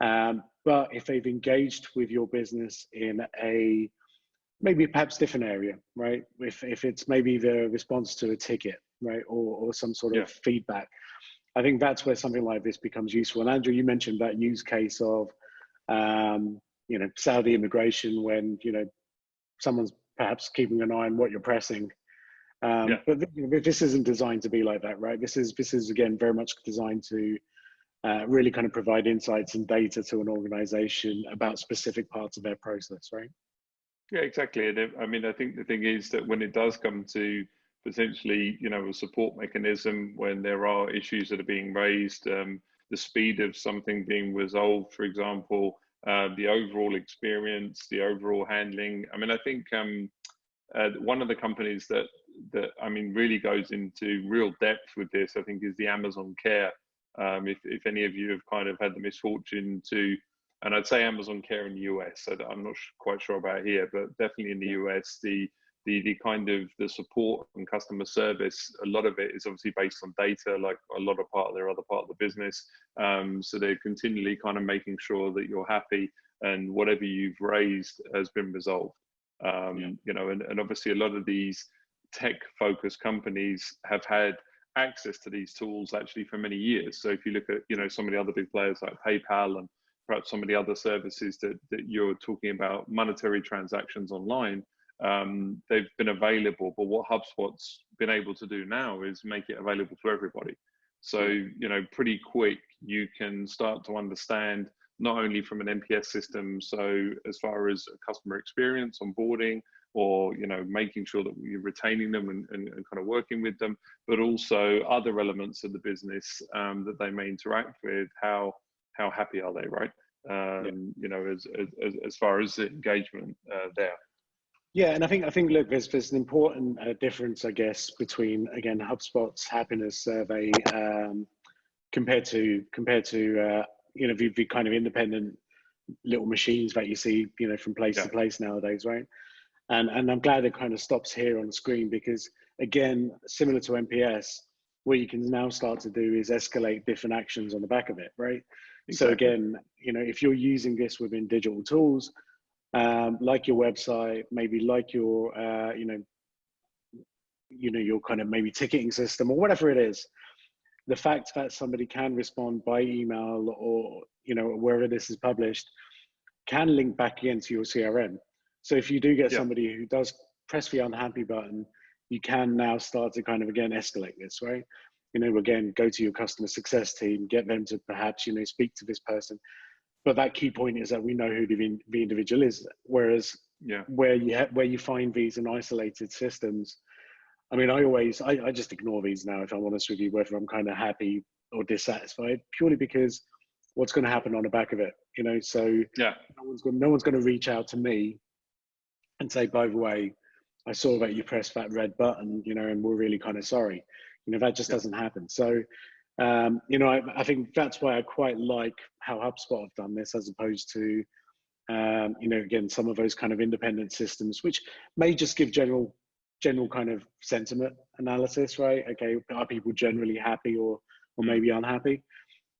But if they've engaged with your business in a maybe perhaps different area, right? If it's maybe the response to a ticket, right? Or some sort of feedback. I think that's where something like this becomes useful. And Andrew, you mentioned that use case of, Saudi immigration when, someone's perhaps keeping an eye on what you're pressing. But this isn't designed to be like that, right? This is again, very much designed to really kind of provide insights and data to an organization about specific parts of their process, right? Yeah, exactly. And I mean, I think the thing is that when it does come to potentially, a support mechanism, when there are issues that are being raised, the speed of something being resolved, for example, the overall experience, the overall handling. I mean, I think one of the companies that I mean really goes into real depth with this, I think, is the Amazon Care. If any of you have kind of had the misfortune to, and I'd say Amazon Care in the US, I'm not quite sure about here, but definitely in the US, the kind of the support and customer service, a lot of it is obviously based on data, like a lot of part of their other part of the business. So they're continually kind of making sure that you're happy and whatever you've raised has been resolved. And obviously a lot of these tech-focused companies have had access to these tools actually for many years. So if you look at, some of the other big players like PayPal and perhaps some of the other services that you're talking about, monetary transactions online, they've been available. But what HubSpot's been able to do now is make it available to everybody. So, pretty quick, you can start to understand not only from an MPS system, so as far as customer experience, onboarding, or making sure that you're retaining them and kind of working with them, but also other elements of the business that they may interact with. How happy are they, right? As far as the engagement there. Yeah, and I think look, there's an important difference, I guess, between, again, HubSpot's happiness survey compared to the kind of independent little machines that you see, from place to place nowadays, right? And I'm glad it kind of stops here on the screen, because again, similar to MPS, what you can now start to do is escalate different actions on the back of it, right? Exactly. So again, if you're using this within digital tools, like your website, maybe like your, your kind of maybe ticketing system or whatever it is, the fact that somebody can respond by email or, wherever this is published, can link back into your CRM. So if you do get somebody who does press the unhappy button, you can now start to kind of, again, escalate this, right? Again, go to your customer success team, get them to perhaps, speak to this person. But that key point is that we know who the individual is. Whereas where you find these in isolated systems, I mean, I just ignore these now, if I'm honest with you, whether I'm kind of happy or dissatisfied, purely because what's going to happen on the back of it, so no one's going to reach out to me and say, by the way, I saw that you pressed that red button, and we're really kind of sorry. That just doesn't happen. So, I think that's why I quite like how HubSpot have done this, as opposed to, again, some of those kind of independent systems, which may just give general kind of sentiment analysis, right? Okay, are people generally happy or maybe unhappy?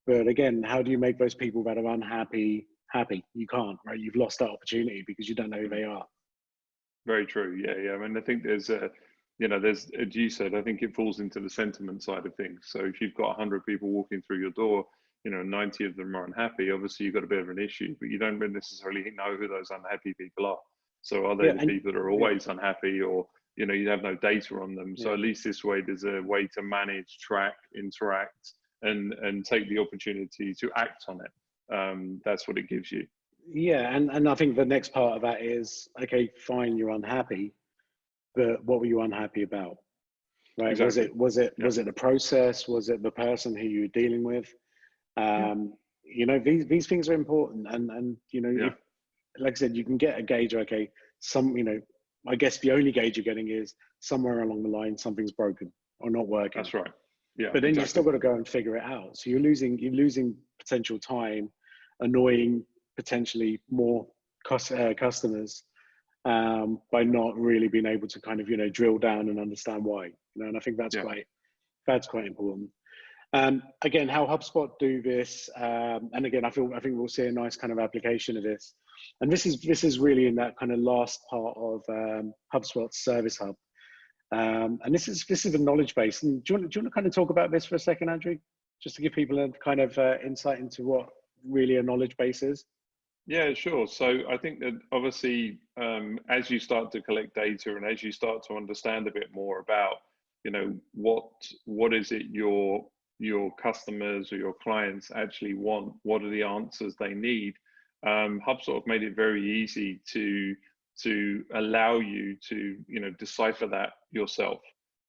But again, how do you make those people that are unhappy happy? You can't, right? You've lost that opportunity because you don't know who they are. Very true. Yeah. I mean, I think there's as you said, I think it falls into the sentiment side of things. So if you've got 100 people walking through your door, 90 of them are unhappy, obviously you've got a bit of an issue, but you don't necessarily know who those unhappy people are. So are they the people that are always unhappy, or, you have no data on them? So at least this way, there's a way to manage, track, interact, and take the opportunity to act on it. That's what it gives you. Yeah, and I think the next part of that is, okay, fine, you're unhappy, but what were you unhappy about? Right? Exactly. Was it the process? Was it the person who you were dealing with? These things are important, and if, like I said, you can get a gauge. Okay, I guess the only gauge you're getting is somewhere along the line something's broken or not working. That's right. Yeah. But then you still got to go and figure it out. So you're losing potential time, annoying potentially more customers by not really being able to kind of drill down and understand why. And I think that's quite important. Again, how HubSpot do this, and again, I think we'll see a nice kind of application of this. And this is really in that kind of last part of HubSpot's Service Hub. And this is the knowledge base. And do you want to kind of talk about this for a second, Andrew, just to give people a kind of insight into what really a knowledge base is? Yeah, sure. So I think that obviously, as you start to collect data and as you start to understand a bit more about, what is it you're your customers or your clients actually want, what are the answers they need, HubSpot have made it very easy to allow you to, decipher that yourself.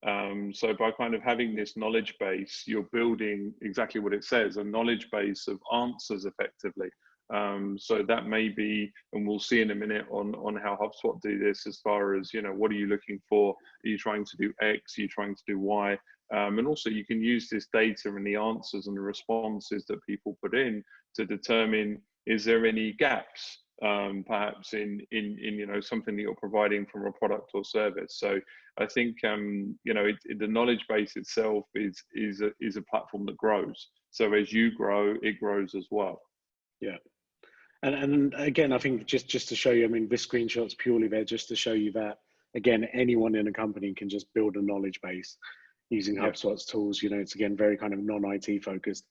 So by kind of having this knowledge base, you're building exactly what it says, a knowledge base of answers effectively. So that may be, and we'll see in a minute on how HubSpot do this, as far as, what are you looking for? Are you trying to do X? Are you trying to do Y? And also you can use this data and the answers and the responses that people put in to determine, is there any gaps, perhaps in something that you're providing from a product or service. So I think the knowledge base itself is a platform that grows. So as you grow, it grows as well. Yeah. And again, I think just to show you, I mean, this screenshot's purely there just to show you that, again, anyone in a company can just build a knowledge base using HubSpot's tools. It's, again, very kind of non-IT focused.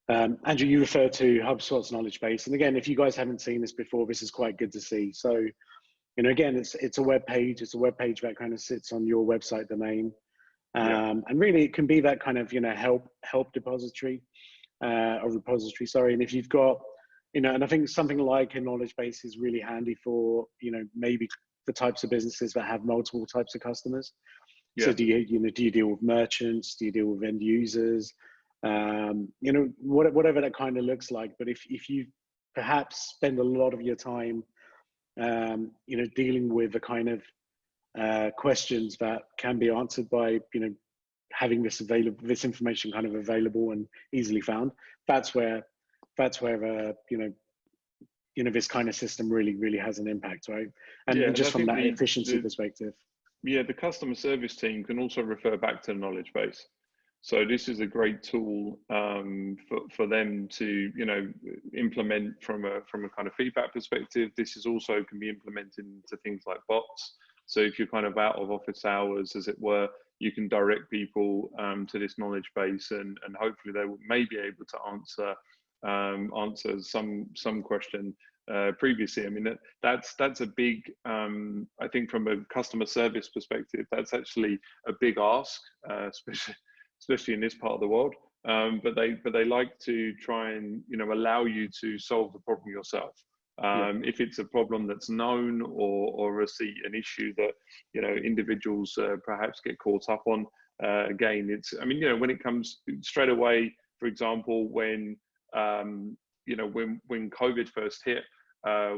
Andrew, you referred to HubSpot's knowledge base. And again, if you guys haven't seen this before, this is quite good to see. So, again, it's a web page. It's a web page that kind of sits on your website domain. And really it can be that kind of, help depository or repository, sorry. And if you've got, and I think something like a knowledge base is really handy for, maybe the types of businesses that have multiple types of customers. Yeah. So do you deal with merchants? Do you deal with end users? Whatever that kind of looks like. But if you perhaps spend a lot of your time, dealing with the kind of questions that can be answered by, having this information kind of available and easily found, that's where this kind of system really has an impact, right? And just from that efficiency perspective. Yeah, the customer service team can also refer back to the knowledge base. So this is a great tool for them to implement from a kind of feedback perspective. This is also can be implemented into things like bots. So if you're kind of out of office hours, as it were, you can direct people to this knowledge base, and hopefully they may be able to answer some question previously. I mean, that's a big, I think from a customer service perspective, that's actually a big ask, especially in this part of the world. But they like to try and allow you to solve the problem yourself. If it's a problem that's known or an issue that individuals perhaps get caught up on, again, it's, I mean, when it comes straight away, for example, when COVID first hit,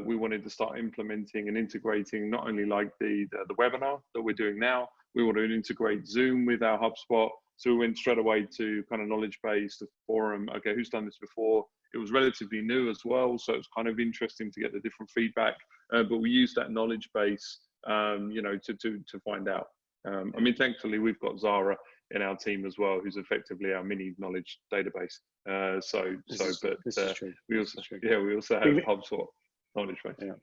we wanted to start implementing and integrating not only like the webinar that we're doing now, we want to integrate Zoom with our HubSpot. So we went straight away to kind of knowledge base, the forum. Okay, who's done this before? It was relatively new as well, so it's kind of interesting to get the different feedback. But we used that knowledge base, to find out. I mean, thankfully we've got Zara in our team as well, who's effectively our mini knowledge database. We also have HubSpot knowledge base. Yeah.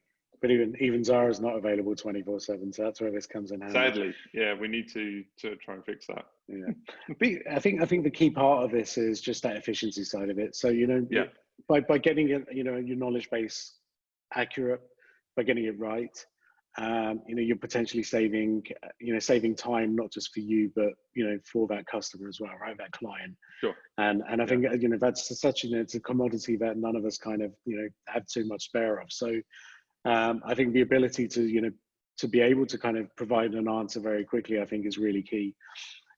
But even Zara's not available 24/7, so that's where this comes in handy. Sadly, yeah, we need to try and fix that. Yeah, but I think the key part of this is just that efficiency side of it. So by getting it, your knowledge base accurate, by getting it right, you're potentially saving time, not just for you, but for that customer as well, right? That client. Sure. And I think that's such it's a commodity that none of us kind of have too much spare of. So. I think the ability to be able to kind of provide an answer very quickly, I think, is really key.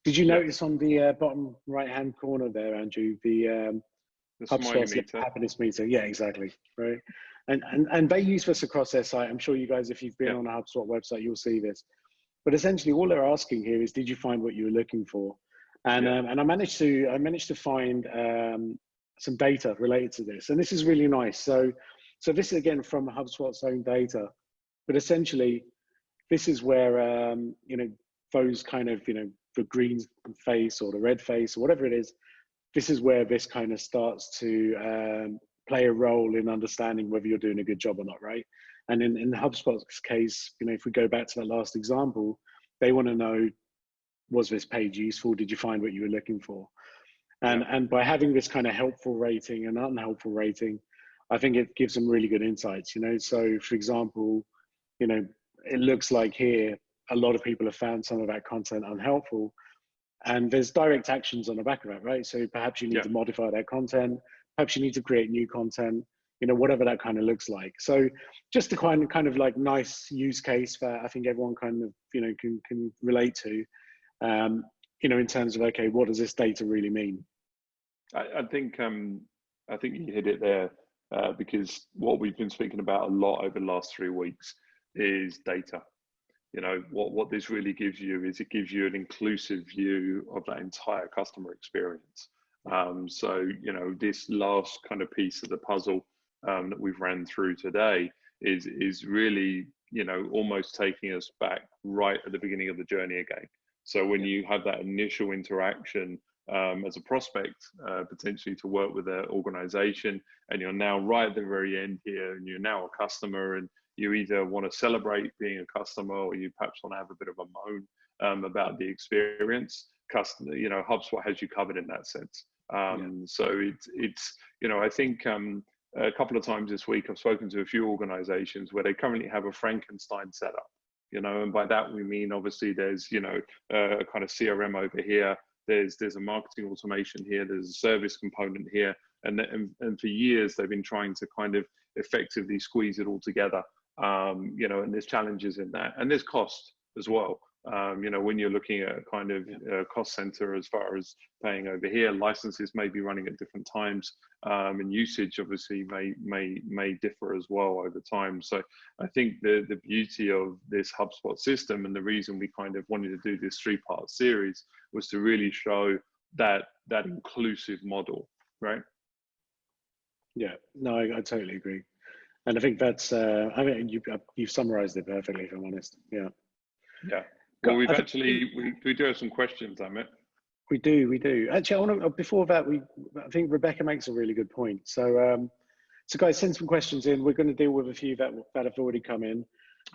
Did you notice on the bottom right-hand corner there, Andrew, the HubSpot's happiness meter? Yeah, exactly. Right. And they use this across their site. I'm sure you guys, if you've been on a HubSpot website, you'll see this. But essentially, all they're asking here is, did you find what you were looking for? And and I managed to find some data related to this, and this is really nice. So this is again from HubSpot's own data, but essentially this is where, those kind of, the green face or the red face or whatever it is, this is where this kind of starts to play a role in understanding whether you're doing a good job or not, right? And in HubSpot's case, if we go back to that last example, they want to know, was this page useful? Did you find what you were looking for? And by having this kind of helpful rating and unhelpful rating, I think it gives them really good insights, So for example, it looks like here, a lot of people have found some of that content unhelpful. And there's direct actions on the back of that, right? So perhaps you need to modify that content, perhaps you need to create new content, you know, whatever that kind of looks like. So just a kind of like nice use case that I think everyone kind of, you know, can relate to, you know, in terms of, okay, what does this data really mean? I think you hit it there, because what we've been speaking about a lot over the last 3 weeks is data. You know, what this really gives you is it gives you an inclusive view of that entire customer experience. So, you know, this last kind of piece of the puzzle that we've ran through today is really, you know, almost taking us back right at the beginning of the journey again. So when you have that initial interaction as a prospect, potentially to work with an organization, and you're now right at the very end here, and you're now a customer, and you either want to celebrate being a customer, or you perhaps want to have a bit of a moan about the experience. You know, HubSpot has you covered in that sense. So it's, you know, I think a couple of times this week I've spoken to a few organizations where they currently have a Frankenstein setup, you know, and by that we mean obviously there's, you know, a kind of CRM over here, there's a marketing automation here, there's a service component here, and for years they've been trying to kind of effectively squeeze it all together. You know, and there's challenges in that, and there's cost as well. You know, when you're looking at a kind of cost center as far as paying over here, licenses may be running at different times, and usage obviously may differ as well over time. So I think the beauty of this HubSpot system, and the reason we kind of wanted to do this 3-part series, was to really show that inclusive model, right? Yeah, no, I totally agree. And I think that's, I mean, you've summarized it perfectly, if I'm honest. Yeah. Yeah. Well, we do have some questions, Amit. We do. Actually, I want to, before that, I think Rebecca makes a really good point. So, so guys, send some questions in. We're going to deal with a few that have already come in.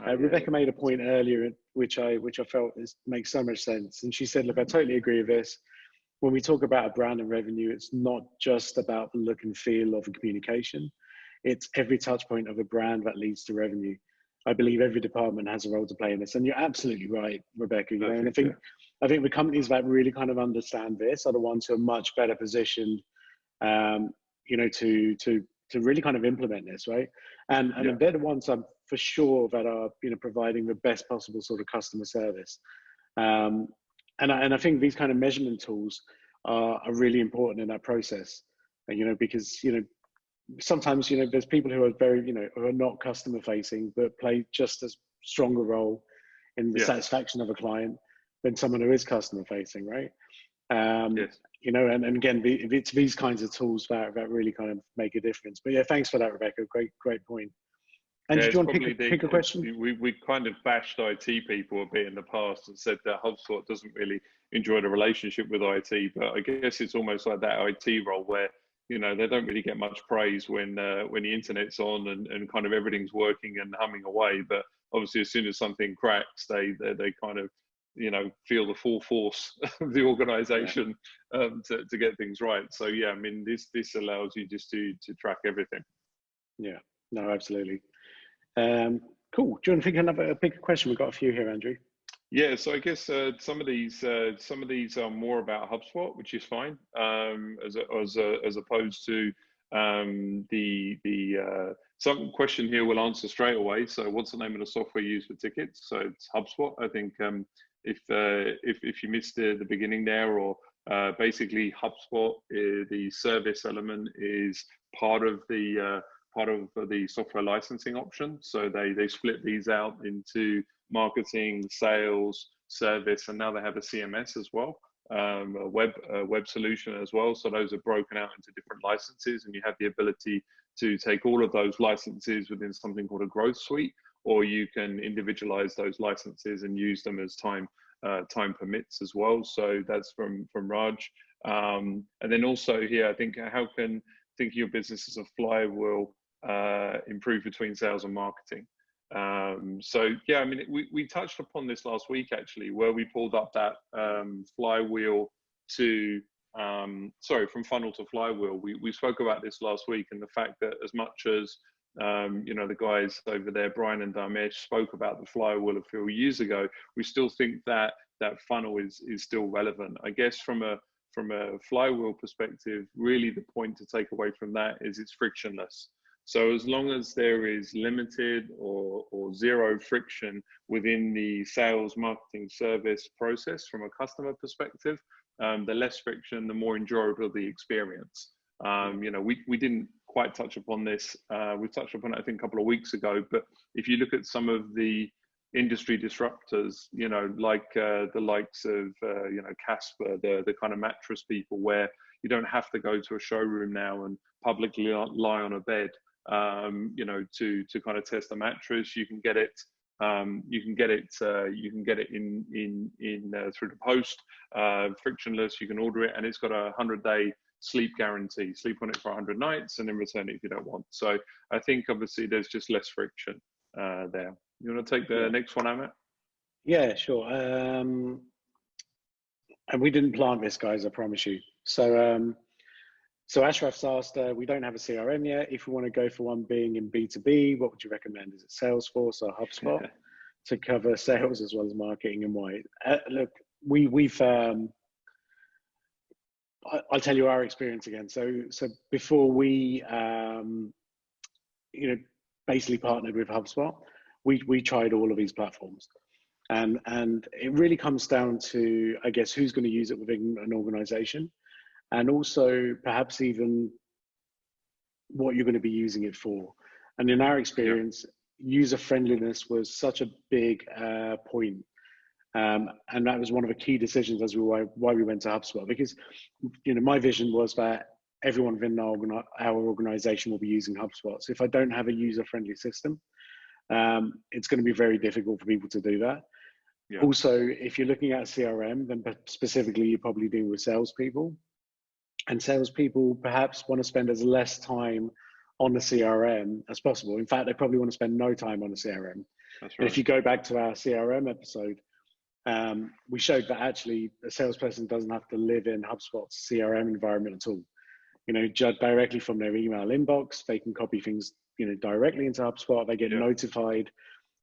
Rebecca made a point earlier, which I felt makes so much sense. And she said, look, I totally agree with this. When we talk about a brand and revenue, it's not just about the look and feel of a communication. It's every touch point of a brand that leads to revenue. I believe every department has a role to play in this, and you're absolutely right, Rebecca. You know, and I think the companies that really kind of understand this are the ones who are much better positioned, you know, to really kind of implement this, right? And they're the ones for sure that are, you know, providing the best possible sort of customer service. And I think these kind of measurement tools are really important in that process, you know, because, you know, sometimes, you know, there's people who are very, you know, who are not customer facing, but play just as strong a role in the satisfaction of a client than someone who is customer facing, right? You know, and again, it's these kinds of tools that really kind of make a difference. But yeah, thanks for that, Rebecca. Great point. And do you want to pick a question? We kind of bashed IT people a bit in the past and said that HubSpot doesn't really enjoy the relationship with IT, but I guess it's almost like that IT role where, you know, they don't really get much praise when the internet's on and kind of everything's working and humming away. But obviously, as soon as something cracks, they kind of, you know, feel the full force of the organization to get things right. So yeah, I mean, this allows you just to track everything. Yeah, no, absolutely. Cool. Do you want to pick a question? We've got a few here, Andrew. Yeah, so I guess some of these are more about HubSpot, which is fine, as opposed to some question here we'll answer straight away. So, what's the name of the software used for tickets? So it's HubSpot. I think if you missed the beginning there, or basically HubSpot, the service element is part of the software licensing option. So they split these out into marketing, sales, service, and now they have a CMS as well, a web solution as well. So those are broken out into different licenses, and you have the ability to take all of those licenses within something called a growth suite, or you can individualize those licenses and use them as time permits as well. So that's from Raj. And then also here, I think, how can thinking of business as a flywheel improve between sales and marketing? So yeah, I mean, we touched upon this last week actually, where we pulled up that flywheel to from funnel to flywheel. We spoke about this last week, and the fact that as much as You know, the guys over there, Brian and Damesh, spoke about the flywheel a few years ago. We still think that that funnel is still relevant. I guess from a flywheel perspective, really the point to take away from that is it's frictionless. So as long as there is limited or zero friction within the sales, marketing, service process from a customer perspective, the less friction, the more enjoyable the experience. You know, we didn't quite touch upon this. We touched upon it, I think, a couple of weeks ago. But if you look at some of the industry disruptors, you know, like the likes of, you know, Casper, the kind of mattress people, where you don't have to go to a showroom now and publicly lie on a bed, you know, to kind of test a mattress. You can get it. You can get it in through the post, frictionless. You can order it, and it's got a 100-day sleep guarantee. Sleep on it for 100 nights, and then return it if you don't want. So I think obviously there's just less friction there. You want to take the next one, Amit? Yeah, sure. And we didn't plant this, guys, I promise you. So so Ashraf's asked, we don't have a CRM yet. If we want to go for one being in B2B, what would you recommend? Is it Salesforce or HubSpot to cover sales as well as marketing, and why? Look, we've I'll tell you our experience again. So before we you know, basically partnered with HubSpot, we tried all of these platforms, and it really comes down to, I guess, who's going to use it within an organization, and also perhaps even what you're going to be using it for. And in our experience, user friendliness was such a big point. And that was one of the key decisions as why we went to HubSpot, because, you know, my vision was that everyone within our organization will be using HubSpot. So if I don't have a user-friendly system, it's going to be very difficult for people to do that. Yeah. Also, if you're looking at a CRM, then specifically you're probably dealing with salespeople, and salespeople perhaps want to spend as less time on the CRM as possible. In fact, they probably want to spend no time on the CRM. That's right. And if you go back to our CRM episode, we showed that actually a salesperson doesn't have to live in HubSpot's CRM environment at all. You know, directly from their email inbox, they can copy things, you know, directly into HubSpot. They get notified,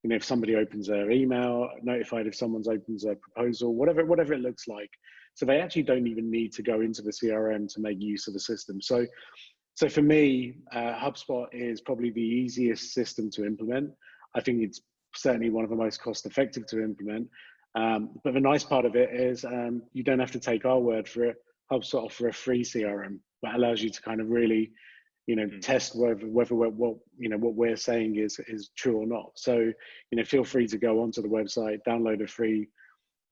you know, if somebody opens their email, notified if someone's opens a proposal, whatever it looks like. So they actually don't even need to go into the CRM to make use of the system. So for me, HubSpot is probably the easiest system to implement. I think it's certainly one of the most cost-effective to implement. But the nice part of it is you don't have to take our word for it. HubSpot offer a free CRM that allows you to kind of really, you know, test whether what we're saying is true or not. So, you know, feel free to go onto the website, download a free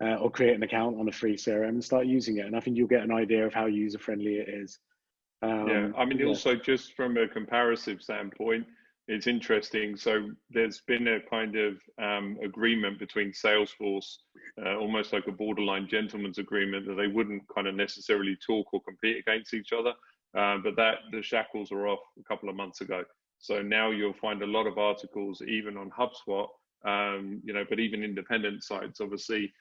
or create an account on a free CRM and start using it. And I think you'll get an idea of how user friendly it is. Yeah, I mean, also just from a comparative standpoint, it's interesting. So there's been a kind of agreement between Salesforce, almost like a borderline gentleman's agreement, that they wouldn't kind of necessarily talk or compete against each other. But the shackles are off a couple of months ago. So now you'll find a lot of articles, even on HubSpot, you know, but even independent sites, obviously,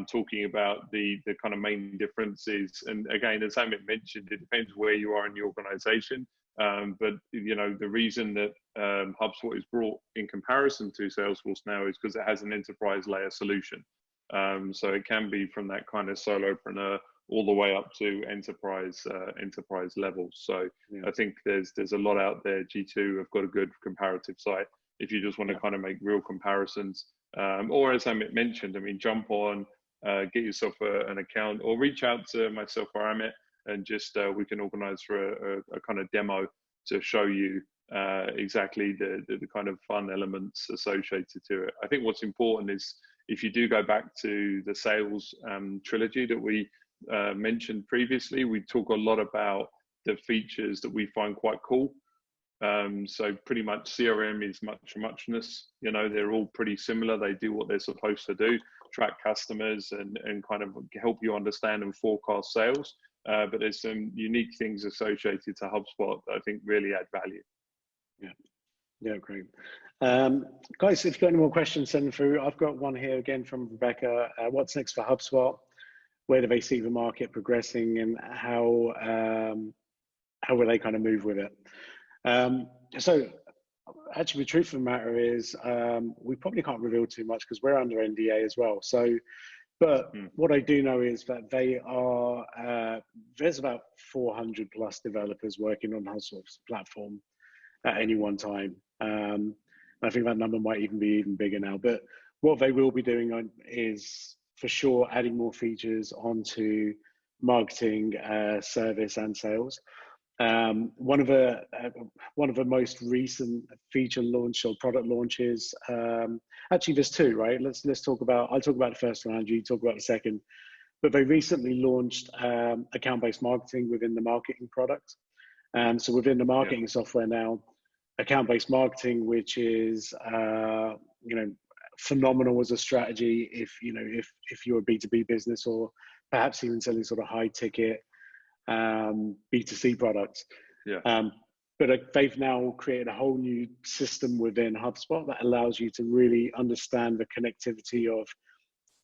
talking about the kind of main differences. And again, as Amit mentioned, it depends where you are in the organization. But, you know, the reason that HubSpot is brought in comparison to Salesforce now is because it has an enterprise layer solution. So it can be from that kind of solopreneur all the way up to enterprise levels. So I think there's a lot out there. G2 have got a good comparative site if you just want to kind of make real comparisons. Or as Amit mentioned, I mean, jump on, get yourself an account, or reach out to myself or Amit, and just we can organize for a kind of demo to show you exactly the kind of fun elements associated to it. I think what's important is, if you do go back to the sales trilogy that we mentioned previously, we talk a lot about the features that we find quite cool. So pretty much CRM is much muchness. You know, they're all pretty similar. They do what they're supposed to do, track customers and kind of help you understand and forecast sales. But there's some unique things associated to HubSpot that I think really add value. Yeah, great. Guys, if you've got any more questions, send them through. I've got one here again from Rebecca. What's next for HubSpot? Where do they see the market progressing, and how will they kind of move with it? So actually, the truth of the matter is, we probably can't reveal too much because we're under NDA as well. So, but what I do know is that they are, there's about 400 plus developers working on HubSpot's platform at any one time. I think that number might even be even bigger now. But what they will be doing is for sure adding more features onto marketing, service, and sales. One of the most recent feature launch or product launches. Actually, there's two, right? Let's talk about. I'll talk about the first one, Andrew. You talk about the second. But they recently launched account-based marketing within the marketing product. So within the marketing software now, account-based marketing, which is phenomenal as a strategy if you're a B2B business or perhaps even selling sort of high ticket B2C products. But they've now created a whole new system within HubSpot that allows you to really understand the connectivity of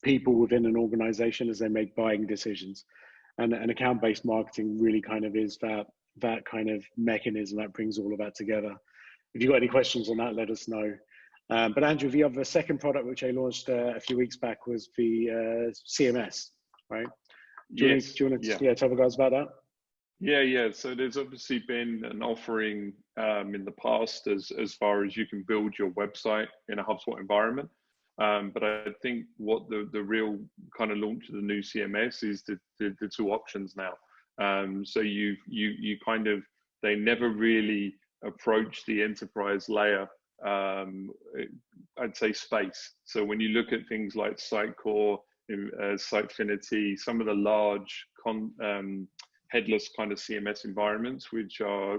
people within an organization as they make buying decisions. And account-based marketing really kind of is that kind of mechanism that brings all of that together. If you've got any questions on that, let us know. But Andrew, the other second product which I launched a few weeks back was the CMS, right? Do you want to tell the guys about that? Yeah. So there's obviously been an offering in the past as far as you can build your website in a HubSpot environment. But I think what the real kind of launch of the new CMS is the two options now. So you kind of, they never really approach the enterprise layer, I'd say space. So when you look at things like Sitecore, Sitefinity, some of the large headless kind of CMS environments, which are,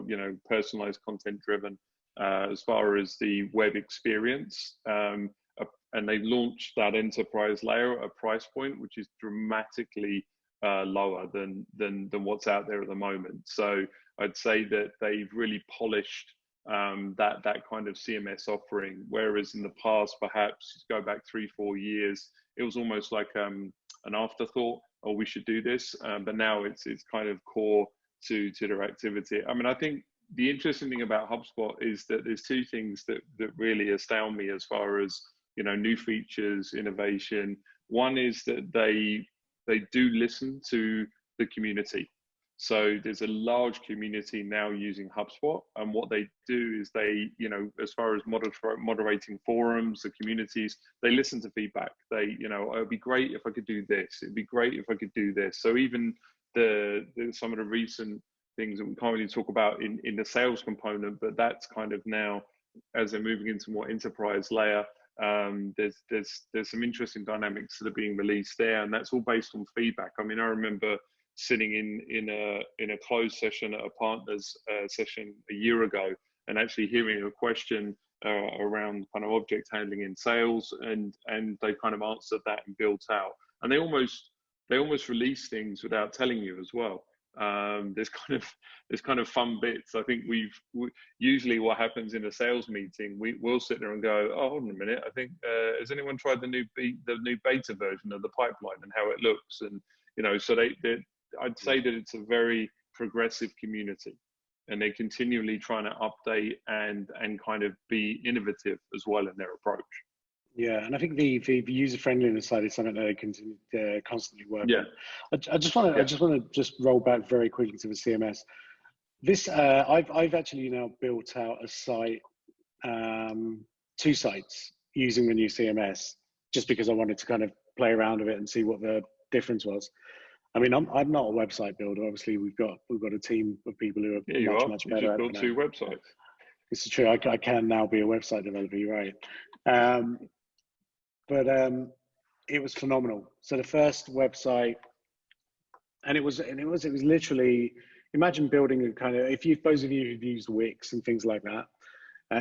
personalized content driven as far as the web experience. And they launched that enterprise layer at a price point, which is dramatically lower than what's out there at the moment. So I'd say that they've really polished that kind of CMS offering, whereas in the past, perhaps go back 3-4 years, it was almost like an afterthought, oh, we should do this, but now it's kind of core to their activity. I mean, I think the interesting thing about HubSpot is that there's two things that really astound me as far as new features, innovation. One is that they do listen to the community. So there's a large community now using HubSpot, and what they do is they, as far as moderating forums, the communities, they listen to feedback. They, it'd be great if I could do this. It'd be great if I could do this. So even some of the recent things that we can't really talk about in the sales component, but that's kind of now, as they're moving into more enterprise layer, there's some interesting dynamics that are being released there, and that's all based on feedback. I mean, I remember sitting in a closed session at a partners session a year ago, and actually hearing a question around kind of object handling in sales, and they kind of answered that and built out, and they almost release things without telling you as well. There's kind of fun bits. I think usually what happens in a sales meeting, we'll sit there and go, oh, hold on a minute, I think has anyone tried the new beta version of the pipeline and how it looks? And so I'd say that it's a very progressive community, and they're continually trying to update and kind of be innovative as well in their approach. Yeah, and I think the user friendliness side is something that they continue constantly work on. I just want to roll back very quickly to the CMS. This I've actually now built out a site, 2 sites using the new CMS, just because I wanted to kind of play around with it and see what the difference was. I mean, I'm not a website builder. Obviously, we've got a team of people who are much better. You just built 2 websites. This is true. I can now be a website developer. You're right. But it was phenomenal. So the first website, and it was literally, imagine building a kind of, those of you who've used Wix and things like that,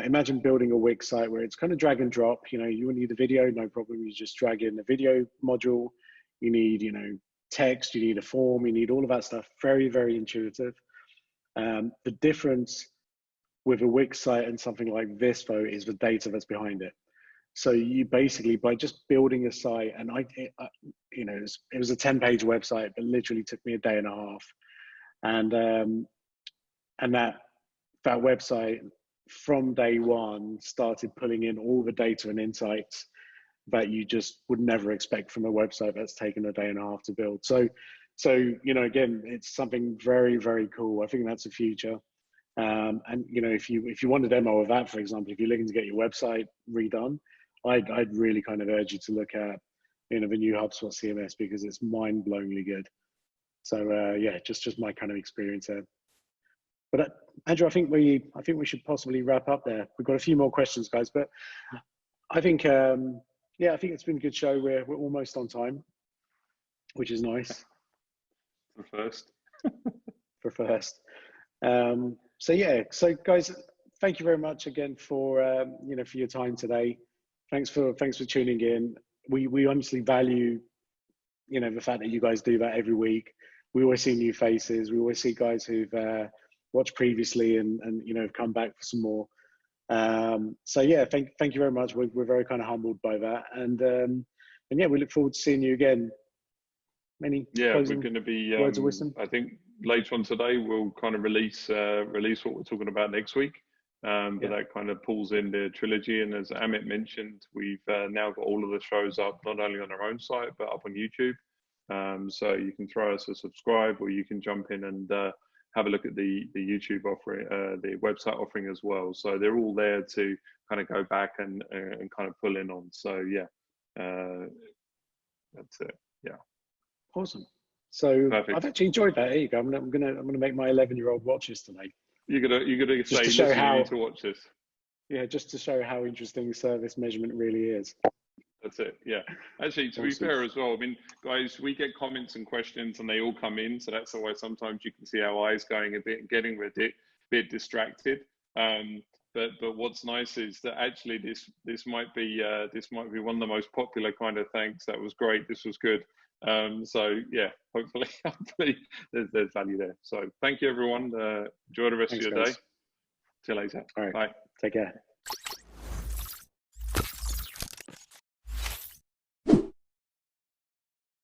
imagine building a Wix site where it's kind of drag and drop. You need a video, no problem. You just drag in the video module. You need, text, you need a form, you need all of that stuff. Very, very intuitive. The difference with a Wix site and something like this, though, is the data that's behind it. So you basically, by just building a site, and it was a 10-page website, but literally took me a day and a half. And that website from day one started pulling in all the data and insights that you just would never expect from a website that's taken a day and a half to build. So you know, again, it's something very, very cool. I think that's the future. And you know, if you want a demo of that, for example, if you're looking to get your website redone, I'd really kind of urge you to look at, you know, the new HubSpot CMS, because it's mind-blowingly good. So yeah, just my kind of experience there. But Andrew, I think we should possibly wrap up there. We've got a few more questions, guys, but I think yeah, I think it's been a good show. We're almost on time, which is nice. For first. For first. So yeah, so guys, thank you very much again for you know, for your time today. Thanks for tuning in. We honestly value, you know, the fact that you guys do that every week. We always see new faces. We always see guys who've watched previously and you know, have come back for some more. So yeah, thank you very much. We're very kind of humbled by that, and yeah, we look forward to seeing you again. Yeah, we're going to be. Words of wisdom? I think later on today we'll kind of release what we're talking about next week. But that kind of pulls in the trilogy, and as Amit mentioned, we've now got all of the shows up not only on our own site but up on YouTube. So you can throw us a subscribe, or you can jump in and have a look at the YouTube offering, the website offering as well. So they're all there to kind of go back and kind of pull in on. So yeah, that's it. Yeah. Awesome. So Perfect. I've actually enjoyed that. There you go. I'm gonna make my 11-year-old watch this tonight. You're gonna say, to show how, you need to watch this. Yeah, just to show how interesting service measurement really is. That's it. Yeah. Actually, to be fair as well, I mean, guys, we get comments and questions, and they all come in. So that's why sometimes you can see our eyes going getting a bit distracted. But what's nice is that actually this might be one of the most popular kind of thanks. That was great. This was good. So yeah, hopefully there's value there. So thank you, everyone. Enjoy the rest of your day. See you later. All right. Bye. Take care.